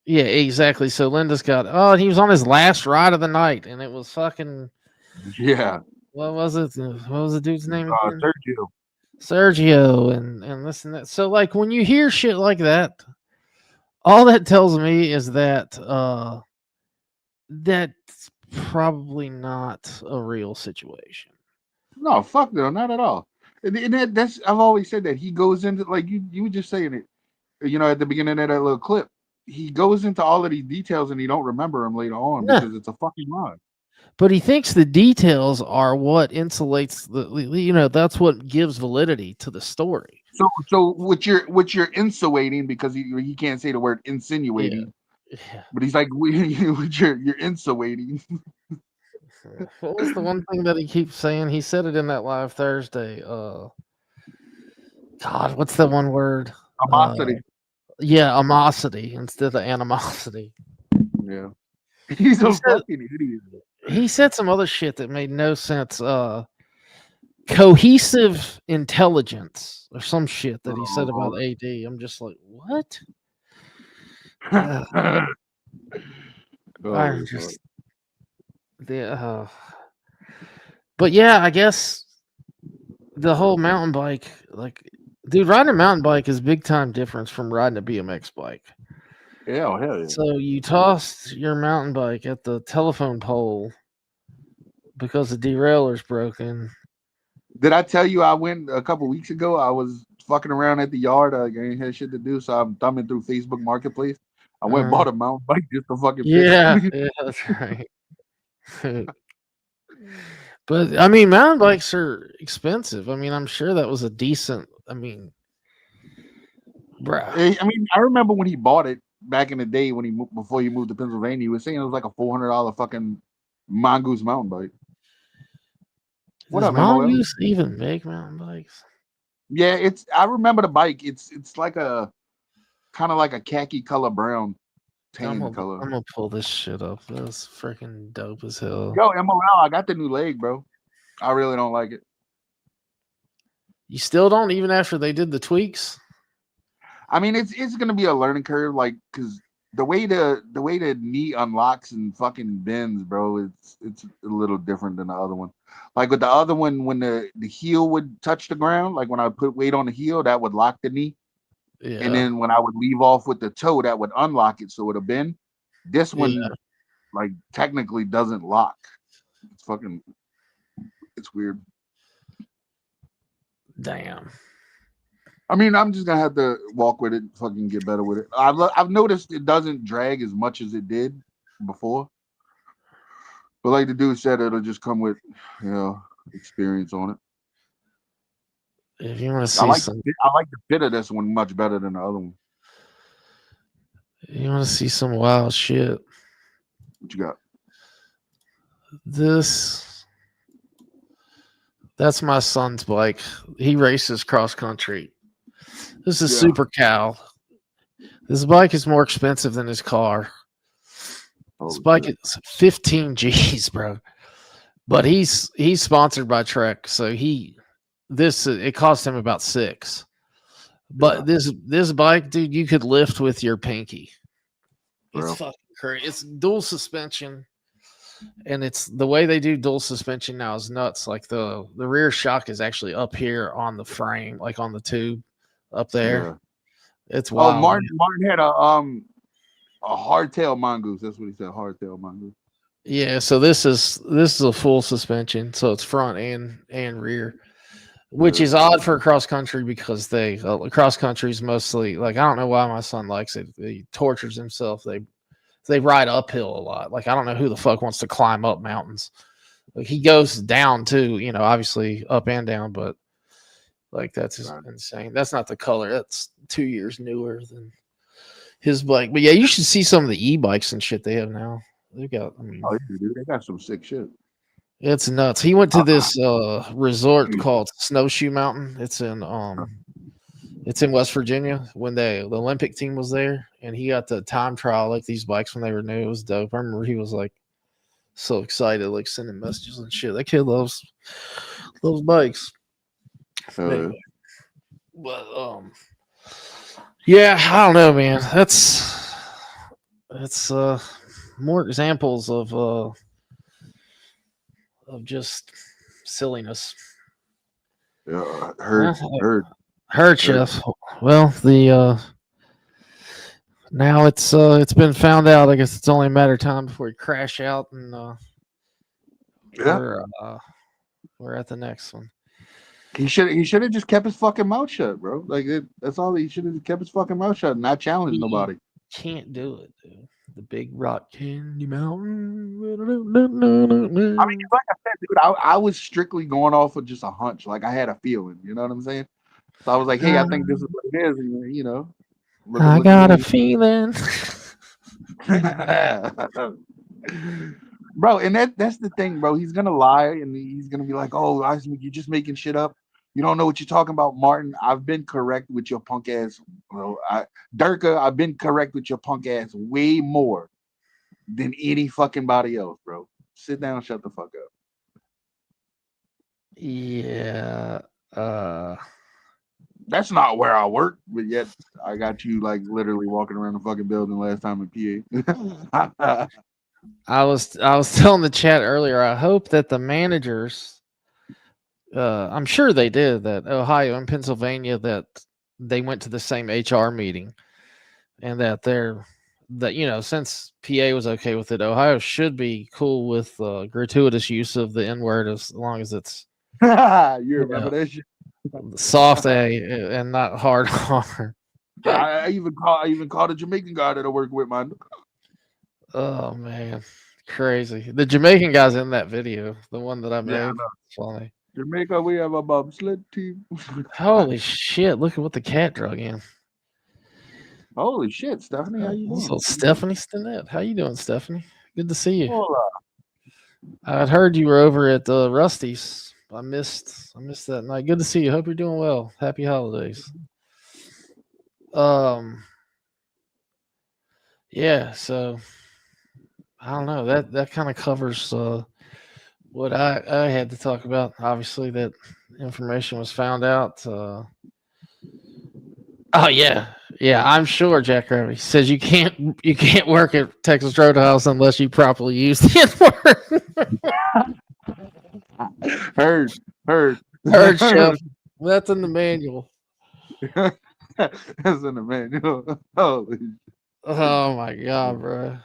yeah, exactly. So Linda's got, he was on his last ride of the night, and it was fucking, yeah. What was it? What was the dude's name? Sergio, and this and that. So, like, when you hear shit like that, all that tells me is that that's probably not a real situation. No, fuck no, not at all. And that's I've always said that he goes into, like you were just saying it, you know, at the beginning of that little clip. He goes into all of these details and he don't remember them later on because it's a fucking lie. But he thinks the details are what insulates that's what gives validity to the story. So what you're insinuating, because he can't say the word insinuating, but he's like, you're insinuating. What was the one thing that he keeps saying? He said it in that live Thursday. God, what's the one word? Ammosity. Yeah, Ammosity instead of animosity. Yeah. He's He a said, fucking idiot. he said some other shit that made no sense. Cohesive intelligence or some shit that he said about AD. I'm just like, what? I'm Holy fuck. just the. But yeah, I guess the whole mountain bike, like, dude, riding a mountain bike is big time difference from riding a BMX bike. Yeah, hell yeah. So you tossed your mountain bike at the telephone pole because the derailler's broken. Did I tell you I went a couple weeks ago? I was fucking around at the yard. I ain't had shit to do, so I'm thumbing through Facebook Marketplace. I went and bought a mountain bike just to fucking Yeah, fix it. yeah, that's right. But I mean, mountain bikes are expensive. I mean, I'm sure that was a decent. I mean, bruh. I mean, I remember when he bought it back in the day when before he moved to Pennsylvania, he was saying it was like a $400 fucking Mongoose mountain bike. What Does up, MOL? Mongoose even make mountain bikes? Yeah, I remember the bike. It's like a kind of like a khaki color brown tan color. I'm gonna pull this shit up. That's freaking dope as hell. Yo, MOL, I got the new leg, bro. I really don't like it. You still don't, even after they did the tweaks? I mean, it's gonna be a learning curve, like, cause the way the knee unlocks and fucking bends, bro, it's a little different than the other one. Like with the other one, when the heel would touch the ground, like when I put weight on the heel, that would lock the knee. Yeah. And then when I would leave off with the toe, that would unlock it, so it would bend. This one, like, technically doesn't lock. It's weird. Damn. I mean, I'm just gonna have to walk with it, fucking get better with it. I've noticed it doesn't drag as much as it did before, but like the dude said, it'll just come with, experience on it. If you want to see I like some, the fit of this one much better than the other one. you want to see some wild shit. What you got? That's my son's bike. He races cross country. This is Super Cow. This bike is more expensive than his car. This bike is 15 G's, bro. But he's sponsored by Trek, so it cost him about 6. But this bike, dude, you could lift with your pinky. It's fucking crazy. It's dual suspension, and it's the way they do dual suspension now is nuts. Like the rear shock is actually up here on the frame, like on the tube up there. Yeah. It's wild. Oh, Martin had a hardtail mongoose. That's what he said. Hardtail mongoose. Yeah, so this is a full suspension, so it's front and rear, which is odd for cross country because they cross country is mostly, like, I don't know why my son likes it. He tortures himself. They ride uphill a lot. Like, I don't know who the fuck wants to climb up mountains. Like, he goes down too, obviously up and down, but like that's insane. That's not the color. That's 2 years newer than his bike. But yeah, you should see some of the e-bikes and shit they have now. They've got, dude, they got some sick shit. It's nuts. He went to this resort called Snowshoe Mountain. It's in West Virginia when the Olympic team was there, and he got the time trial like these bikes when they were new. It was dope. I remember he was like so excited, like sending messages and shit. That kid loves bikes. But yeah, I don't know, man. That's more examples of just silliness. Yeah, heard, Chef. Well, now it's been found out. I guess it's only a matter of time before we crash out, and we're at the next one. He should have just kept his fucking mouth shut, bro. Like that's all. He should have kept his fucking mouth shut and not challenged nobody. Can't do it, dude. The Big Rock Candy Mountain. I mean, like I said, dude, I was strictly going off of just a hunch. Like I had a feeling, you know what I'm saying? So I was like, hey, I think this is what it is, and I got a feeling. Bro, and that's the thing, bro. He's gonna lie and he's gonna be like, oh, you're just making shit up. You don't know what you're talking about, Martin. I've been correct with your punk ass bro. Durka, I've been correct with your punk ass way more than any fucking body else, bro. Sit down, shut the fuck up. Yeah. That's not where I work, but yet I got you like literally walking around the fucking building last time in PA. I was telling the chat earlier. I hope that the managers, I'm sure they did that Ohio and Pennsylvania, that they went to the same HR meeting, and that since PA was okay with it, Ohio should be cool with gratuitous use of the N word as long as it's You remember that shit? soft A and not hard R. I even called a Jamaican guy that I work with, man. Oh man, crazy! The Jamaican guy's in that video, the one that I made. Yeah, I know. Funny. Jamaica, we have a bobsled team. Holy shit! Look at what the cat drug in. Holy shit, Stephanie, how you doing? So Stephanie Stinnett, how you doing, Stephanie? Good to see you. Hola. I'd heard you were over at Rusty's. I missed that night. Good to see you. Hope you're doing well. Happy holidays. Yeah. So I don't know. That kind of covers what I had to talk about. Obviously, that information was found out. Oh yeah. I'm sure Jack Rabbit says you can't work at Texas Roadhouse unless you properly use the N-word. Heard. Chef. That's in the manual. That's in the manual. Holy. Oh my god, bro.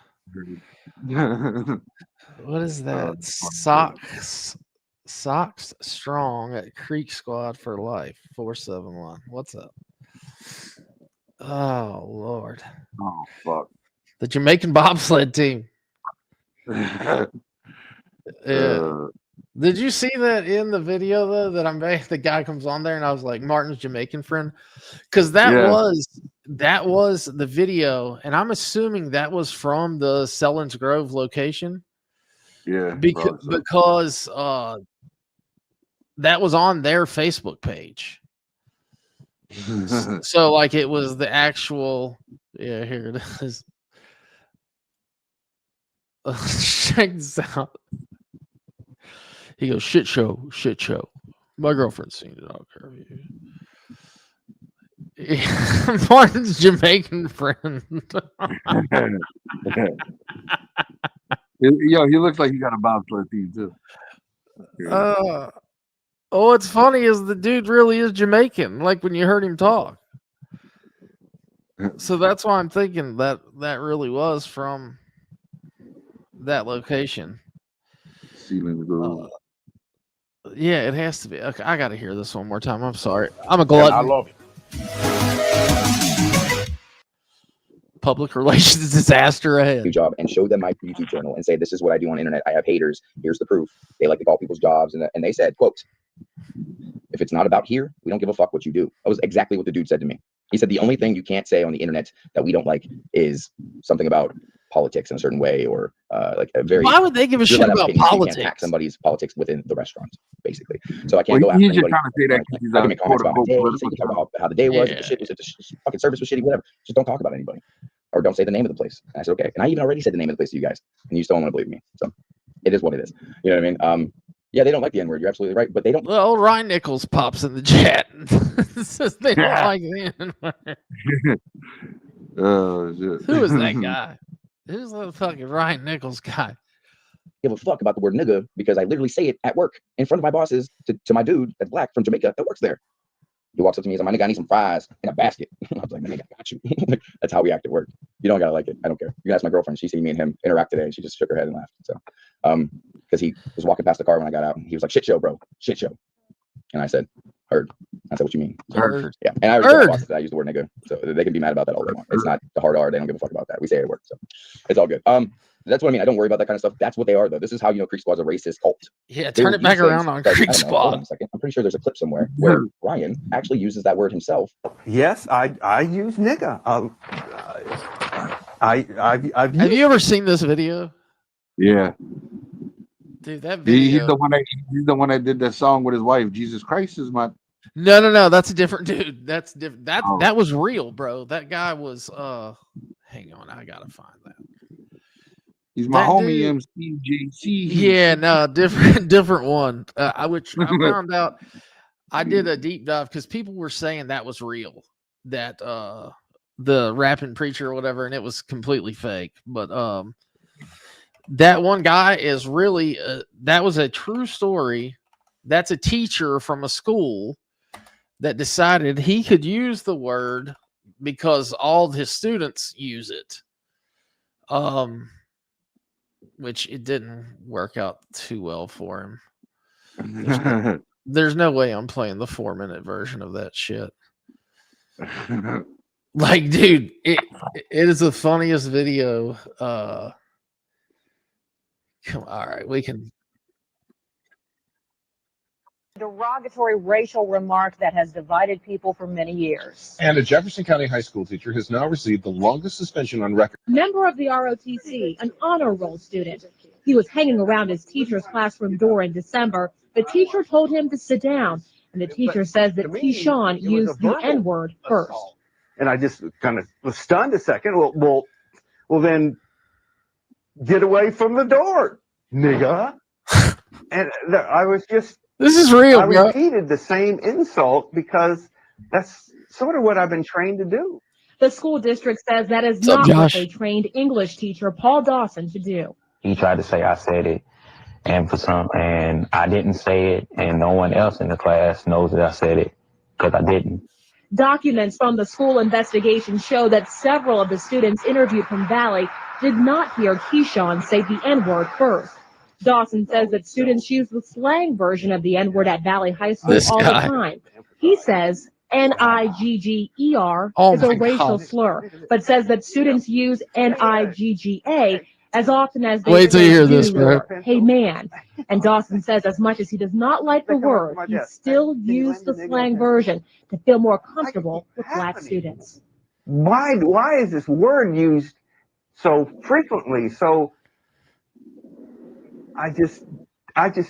What is that? Socks strong at Creek Squad for life. 471. What's up? Oh Lord. Oh fuck. The Jamaican bobsled team. Yeah. Did you see that in the video though? That the guy comes on there and I was like, Martin's Jamaican friend, because that was the video, and I'm assuming that was from the Sellens Grove location. Yeah, because that was on their Facebook page. So like it was the actual. Yeah, here it is. Check this out. He goes, shit show. My girlfriend's seen it. I don't care. Martin's Jamaican friend. Yo, he looks like he got a bobsled team too. What's funny is the dude really is Jamaican, like when you heard him talk. So that's why I'm thinking that really was from that location. Yeah, it has to be. Okay, I got to hear this one more time. I'm sorry. I'm a glutton. I love it. Public relations disaster ahead. Job and show them my YouTube channel and say, this is what I do on the internet. I have haters. Here's the proof. They like to call people's jobs. And they said, quote, if it's not about here, we don't give a fuck what you do. That was exactly what the dude said to me. He said, the only thing you can't say on the internet that we don't like is something about politics in a certain way, or like a very. Why would they give a shit about politics? You can't hack somebody's politics within the restaurant, basically. So I can't go after anybody. He's just trying to say that I can make comments about my day. You can talk about how the day was, if the shit was, if the fucking service was shitty, whatever. Just don't talk about anybody, or don't say the name of the place. And I said, okay. And I even already said the name of the place to you guys, and you still don't want to believe me. So it is what it is. You know what I mean? Yeah, they don't like the N-word. You're absolutely right, but they don't. Well, Ryan Nichols pops in the chat. Says they don't like the N-word. Oh shit! Who is that guy? Who's the fucking Ryan Nichols guy? Give a fuck about the word nigga because I literally say it at work in front of my bosses to my dude that's black from Jamaica that works there. He walks up to me and says, my nigga, I need some fries in a basket. I was like, nigga, I got you. That's how we act at work. You don't gotta like it. I don't care. You can ask my girlfriend. She seen me and him interact today, and she just shook her head and laughed. So, because he was walking past the car when I got out, and he was like, shit show, bro, shit show. And I said, heard. I said, what you mean? Heard. Yeah. And I already told my bosses that I use the word nigga, so they can be mad about that all they want. It's not the hard R. They don't give a fuck about that. We say it at work, so it's all good. That's what I mean. I don't worry about that kind of stuff. That's what they are, though. This is how you know Creek Squad's a racist cult. Yeah, turn it back around on Creek Squad. Hold on a second. I'm pretty sure there's a clip somewhere where Ryan actually uses that word himself. Yes, I use nigga. Have you ever seen this video? Yeah. Dude, that video. He's the one that did that song with his wife. Jesus Christ is my. No. That's a different dude. That's different. Oh. That was real, bro. That guy was. Hang on, I gotta find that. He's my That homie, dude- MCJC. Yeah, no, different one. I found out. I did a deep dive because people were saying that was real. That the rapping preacher or whatever, and it was completely fake. But that one guy is really that was a true story. That's a teacher from a school that decided he could use the word because all his students use it. Which it didn't work out too well for him. There's no way I'm playing the 4-minute version of that shit. Like, dude, it is the funniest video. All right, we can. Derogatory racial remark that has divided people for many years. And a Jefferson County high school teacher has now received the longest suspension on record. Member of the ROTC, an honor roll student. He was hanging around his teacher's classroom door in December. The teacher told him to sit down, and the teacher says that Keyshawn used the N-word first. And I just kind of was stunned a second. Well, then get away from the door, nigga. And I was just. This is real, I bro. repeated the same insult because that's sort of what I've been trained to do. The school district says that is What's up, not what Josh? they trained English teacher Paul Dawson to do. He tried to say I said it, and I didn't say it, and no one else in the class knows that I said it because I didn't. Documents from the school investigation show that several of the students interviewed from Valley did not hear Keyshawn say the N-word first. Dawson says that students use the slang version of the N-word at Valley High School This all guy. the time. He says Nigger Oh is a my racial God. slur, but says that students use Nigga as often as they Wait till say you hear dude this, bro. or hey man. And Dawson says as much as he does not like the word, he still used the slang version to feel more comfortable with black students. Why is this word used so frequently? So I just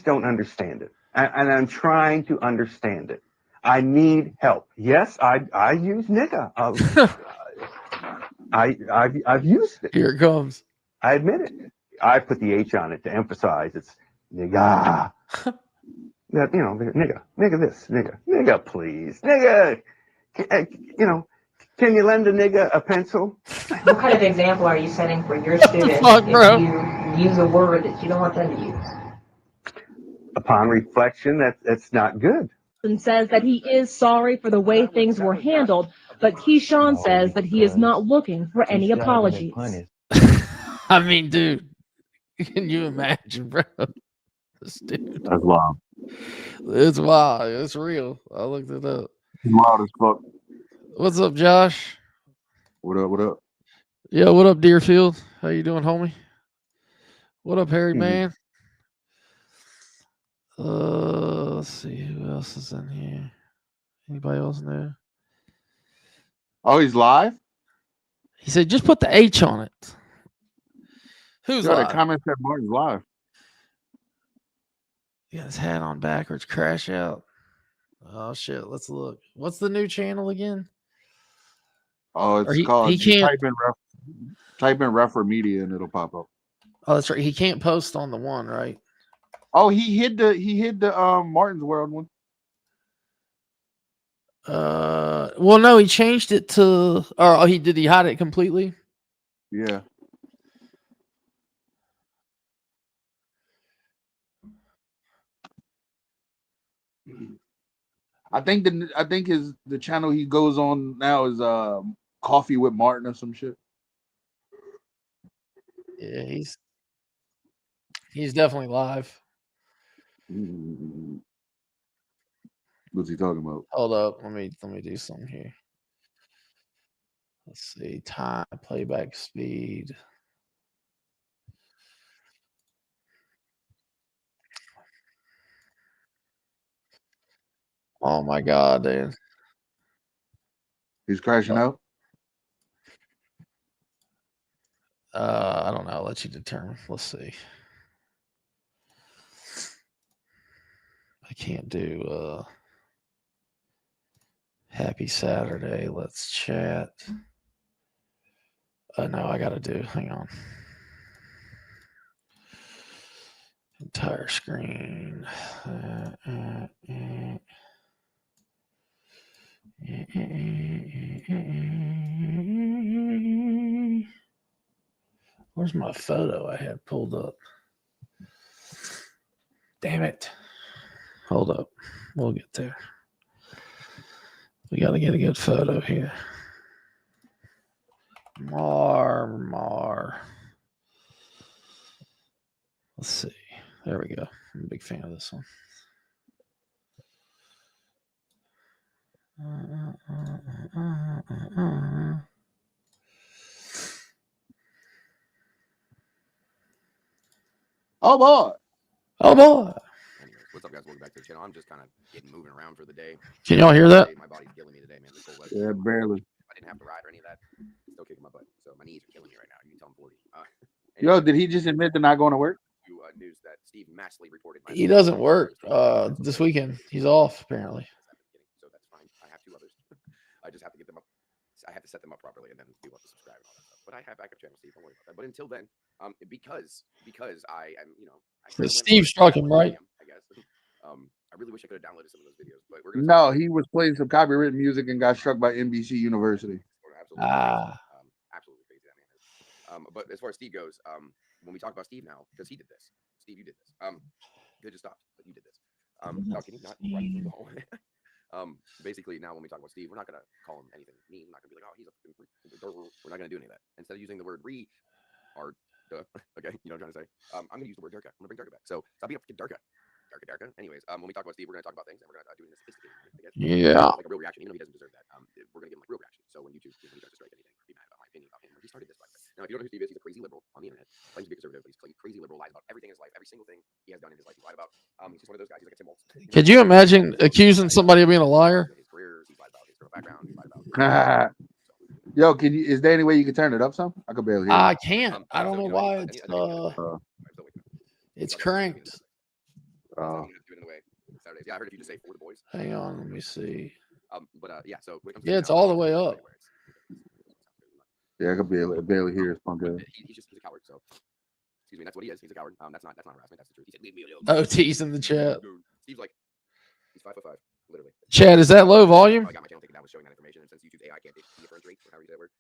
don't understand it, and I'm trying to understand it. I need help. Yes, I use nigga. I've used it. Here it comes. I admit it. I put the H on it to emphasize it's nigga. That, you know, nigga this, nigga please, nigga. Can you lend a nigga a pencil? What kind of example are you setting for your students fuck, bro? if you use a word that you don't want them to use? Upon reflection, that's not good. And says that he is sorry for the way things were handled, but Keyshawn says that he is not looking for any apologies. I mean, dude, can you imagine, bro? This dude. That's wild. It's wild. It's real. I looked it up. It's wild as fuck. What's up, Josh? What up? What up? Yeah, what up, Deerfield? How you doing, homie? What up, Harry man? Let's see who else is in here. Anybody else in there? Oh, he's live? He said, just put the H on it. Who's Yeah, live? the comment said Martin's live. He got his hat on backwards, crash out. Oh shit, let's look. What's the new channel again? Oh, Or it's called. he just can't. type in Refer Media and it'll pop up. Oh, that's right. He can't post on the one, right? Oh, he hid the Martin's World one. Well, no, he changed it to. Or did he hide it completely? Yeah. I think the channel he goes on now is Coffee with Martin or some shit. Yeah, he's definitely live. What's he talking about? Hold up, let me do something here. Let's see, time, playback speed. Oh my god, dude. He's crashing out. I don't know. I'll let you determine. Let's see. I can't do Happy Saturday. Let's chat. No, I gotta do. Hang on. Entire screen. Where's my photo I had pulled up? Damn it. Hold up. We'll get there. We got to get a good photo here. Mar. Let's see. There we go. I'm a big fan of this one. Oh boy. Oh boy. Anyways, what's up, guys? Welcome back to the channel. I'm just kind of getting moving around for the day. Can y'all hear that? My body's killing me today, man. This whole leg. Yeah, barely. I didn't have to ride or any of that. Still kicking my butt. So my knees are killing me right now. You can tell I'm 40. Yo, did he just admit to not going to work? News that Steve Mashley reported. He doesn't work this weekend. He's off, apparently. So that's fine. I have 2 others. I just have to get them up. I have to set them up properly and then people have to subscribe and all that stuff. But I have backup channels, Steve. Don't worry about that. But until then, because I am, Steve struck him, right? I guess. I really wish I could have downloaded some of those videos, but we're gonna. No, he was playing some copywritten music and got struck by NBC University. Absolutely crazy that man is. But as far as Steve goes, when we talk about Steve now, because he did this. Steve, you did this. Good to stop, but you did this. Now, can you not run through the hallway? Basically, now when we talk about Steve, we're not gonna call him anything mean. We're not gonna be like, oh, he's a. We're not gonna do any of that. Instead of using the word okay, you know what I'm trying to say. I'm gonna use the word Durka. I'm gonna bring Durka back. So stop being up to Durka. Durka. Anyways, when we talk about Steve, we're gonna talk about things and we're gonna do it in a sophisticated manner, I guess. Yeah. Like a real reaction, even though he doesn't deserve that. We're gonna give him like real reaction. So when YouTube, when he tries to strike anything, be mad about my opinion about him. He started this by the way. Now, if you don't know who Steve is, he's a crazy liberal on the internet. Claims to be conservative, but he's crazy liberal, lies about everything in his life, every single thing he has done in his life. He's lied about. He's just one of those guys. He's like a Tim Waltz. Could you imagine accusing somebody of being a liar? His career, he's lied about his background, he's lied about. Yo, is there any way you can turn it up some? I could barely hear. I can't. I don't know why it's cranked. Saturdays. Yeah, I heard if you just say for the boys. Hang on, let me see. Yeah, so yeah, it's all the way up. Yeah, I could barely hear his punk ass. He's a coward. So, excuse me, that's what he is. He's a coward. That's not harassment. That's the truth. He said, "Leave me alone." OT's in the chat. Steve's like, he's 5'5", literally. Chad, is that low volume? I got my channel taken down with showing that information, and since YouTube's AI can't differentiate, or however you say that word,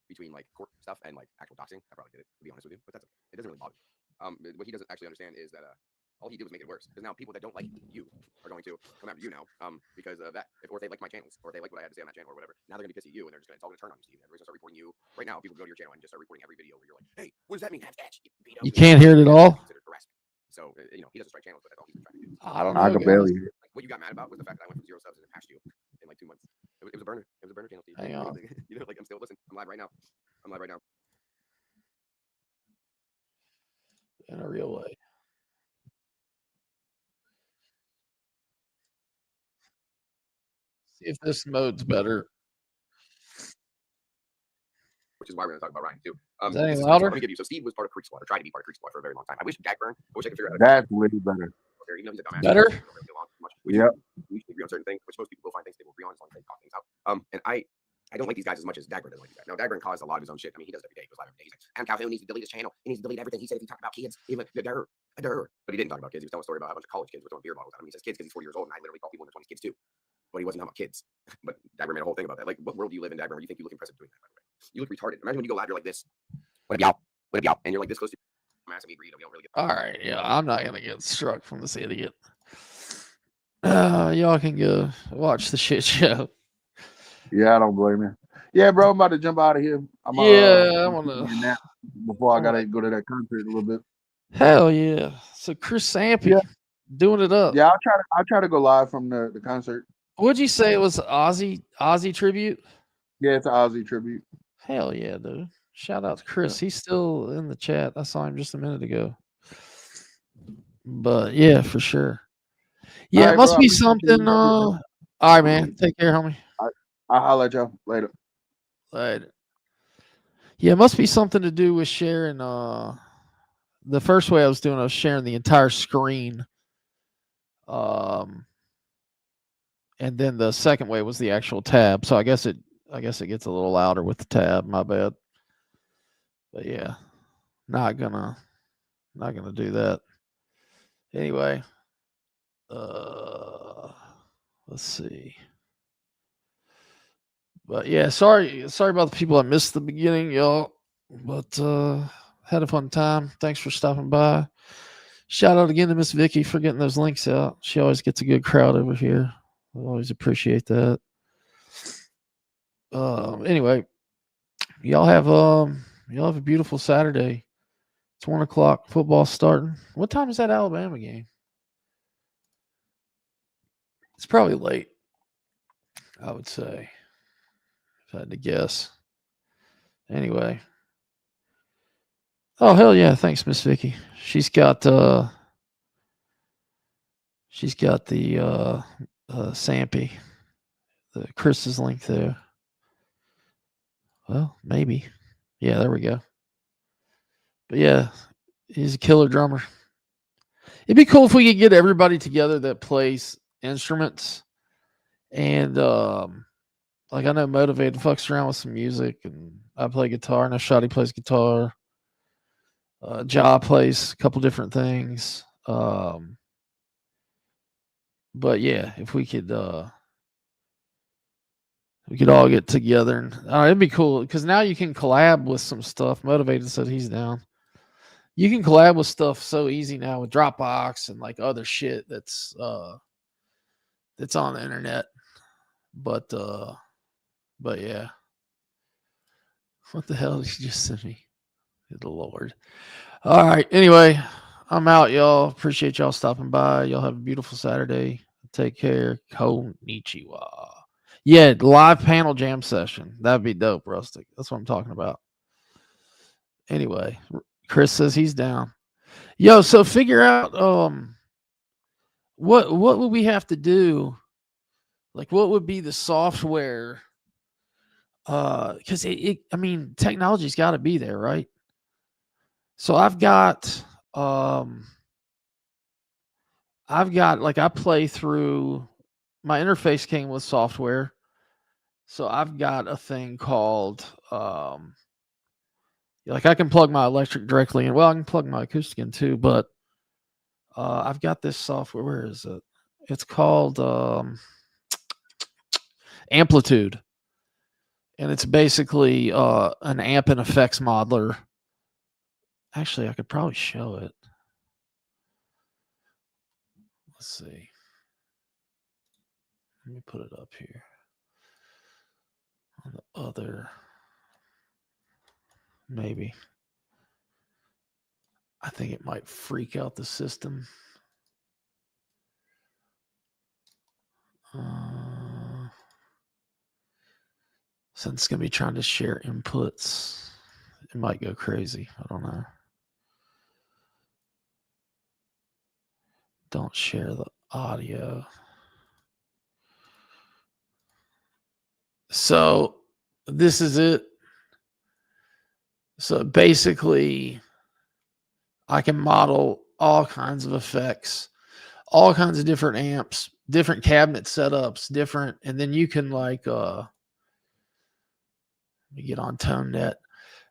between like court stuff and like actual doxing, I probably did it, to be honest with you. But that's okay. It doesn't really bother me. What he doesn't actually understand is that all he did was make it worse. Because now people that don't like you are going to come after you now because of that. Or if they like my channels, or if they like what I had to say on that channel or whatever. Now they're going to be pissed at you, and it's all going to turn on you, Steve. Everybody's going to start reporting you. Right now, people go to your channel and just start reporting every video where you're like, hey, what does that mean? You can't hear it at all? So, he doesn't strike channels, but that's all he's been trying to do. I don't know. I could barely hear. What you got mad about was the fact that I went from 0 subs and passed you in like 2 months. It was a burner. It was a burner channel, Steve. Hang on. Like, I'm still, listen, I'm live right now. In a real way. See if this mode's better. Which is why we're going to talk about Ryan, too. Is that any louder? Let me give you. So Steve was part of Creek Squad, or tried to be part of Creek Squad for a very long time. I wish Gagburn, I wish I could figure out. That's way better. Even though he's a dumbass. Better? Yep. We should agree on certain things, which most people will find things they will agree on as long as they talk things out. And I don't like these guys as much as Dagburn doesn't like these guys. Now, Dagburn caused a lot of his own shit. I mean, he does it every day. He goes live every day. He's like, Adam Calhoun needs to delete his channel. He needs to delete everything. He said if he talked about kids, even but he didn't talk about kids. He was telling a story about a bunch of college kids were throwing beer bottles at him. He says kids because he's 40 years old, and I literally call people in their 20s kids too. But he wasn't talking about kids. But Dagburn made a whole thing about that. Like, what world do you live in, Dagburn, where you think you look impressive doing that, by the way? You look retarded. Imagine when you go live, you're like this. What up, y'all? And you're like this close to massive we don't really get. All right, yeah, I'm not gonna get struck from this idiot. Y'all can go watch the shit show. Yeah, I don't blame you. Yeah, bro, I'm about to jump out of here. I want to before I gotta go to that concert a little bit. Hell yeah! So Chris Sampy doing it up. Yeah, I'll try to go live from the concert. What'd you say it was Ozzy tribute? Yeah, it's an Ozzy tribute. Hell yeah, dude! Shout out to Chris. He's still in the chat. I saw him just a minute ago. But yeah, for sure. Yeah, it must be something. All right, man. Take care, homie. I'll holler at y'all later. Later. Yeah, it must be something to do with sharing. The first way I was doing, I was sharing the entire screen. And then the second way was the actual tab. So I guess it gets a little louder with the tab. My bad. But yeah, not gonna do that. Anyway, let's see. But yeah, sorry about the people I missed the beginning, y'all. But had a fun time. Thanks for stopping by. Shout out again to Miss Vicky for getting those links out. She always gets a good crowd over here. I always appreciate that. Anyway, y'all have a beautiful Saturday. It's 1:00. Football starting. What time is that Alabama game? It's probably late, I would say, if I had to guess. Anyway. Oh hell yeah! Thanks, Miss Vicky. She's got the Sampy, the Chris's link there. Well, maybe. Yeah, there we go. But yeah, he's a killer drummer. It'd be cool if we could get everybody together that plays instruments. And like I know Motivated fucks around with some music, and I play guitar, and Shotty plays guitar. Ja plays a couple different things. But yeah, if we could all get together, and it'd be cool because now you can collab with some stuff. Motivated said he's down. You can collab with stuff so easy now with Dropbox and like other shit that's on the internet. But yeah. What the hell did you just send me? Good Lord. All right. Anyway, I'm out, y'all. Appreciate y'all stopping by. Y'all have a beautiful Saturday. Take care. Konnichiwa. Yeah, live panel jam session. That'd be dope, Rustic. That's what I'm talking about. Anyway, Chris says he's down. Yo, so figure out what would we have to do? Like, what would be the software? Because I mean, technology's got to be there, right? So I've got like I play through my interface came with software. So I've got a thing called like I can plug my electric directly in. Well, I can plug my acoustic in too, but I've got this software. Where is it? It's called Amplitude. And it's basically an amp and effects modeler. Actually, I could probably show it. Let's see. Let me put it up here. On the other. Maybe. I think it might freak out the system. Since it's going to be trying to share inputs, it might go crazy. I don't know. Don't share the audio. So this is it. So basically, I can model all kinds of effects, all kinds of different amps, different cabinet setups, different, and then you can like let me get on ToneNet.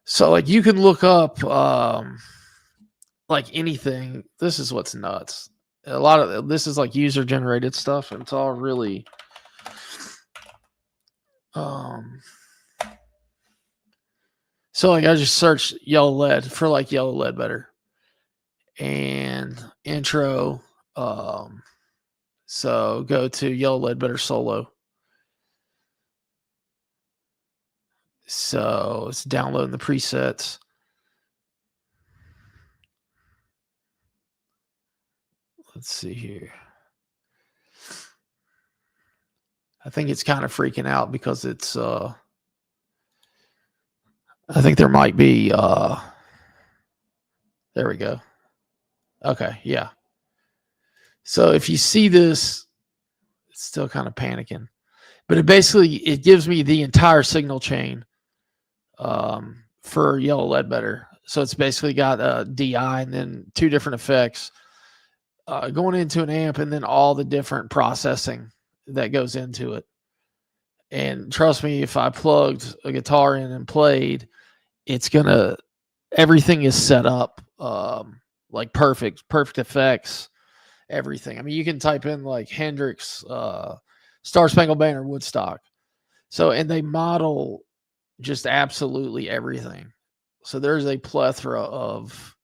So like you can look up like anything. This is what's nuts. A lot of this is like user generated stuff, and it's all really so like I just searched Yellow Lead for like Yellow Lead Better and intro. So go to Yellow Lead Better solo. So it's downloading the presets. Let's see here. I think it's kind of freaking out because it's I think there might be there we go. Okay, yeah. So if you see this, it's still kind of panicking. But it gives me the entire signal chain for Yellow Lead Better. So it's basically got a DI and then two different effects going into an amp and then all the different processing that goes into it. And trust me, if I plugged a guitar in and played, it's gonna, everything is set up like perfect effects, everything. I mean, you can type in like Hendrix, Star Spangled Banner, Woodstock. So, and they model just absolutely everything. So there's a plethora of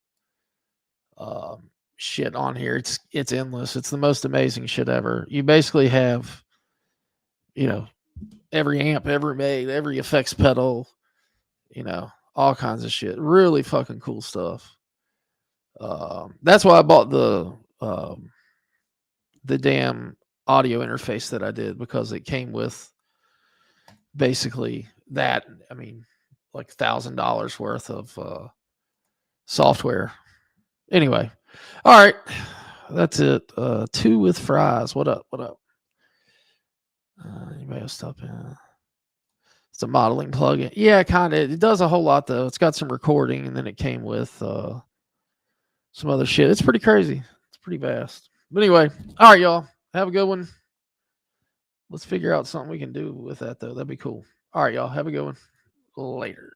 shit on here. It's endless. It's the most amazing shit ever. You basically have, you know, every amp ever made, every effects pedal, you know, all kinds of shit. Really fucking cool stuff. That's why I bought the damn audio interface that I did, because it came with basically that. I mean, like $1,000 worth of software. Anyway, all right, that's it. Two with fries. What up? Anybody else stop in? It's a modeling plugin. Yeah, kind of. It does a whole lot though. It's got some recording, and then it came with some other shit. It's pretty crazy. It's pretty vast. But anyway, all right, y'all. Have a good one. Let's figure out something we can do with that though. That'd be cool. All right, y'all. Have a good one. Later.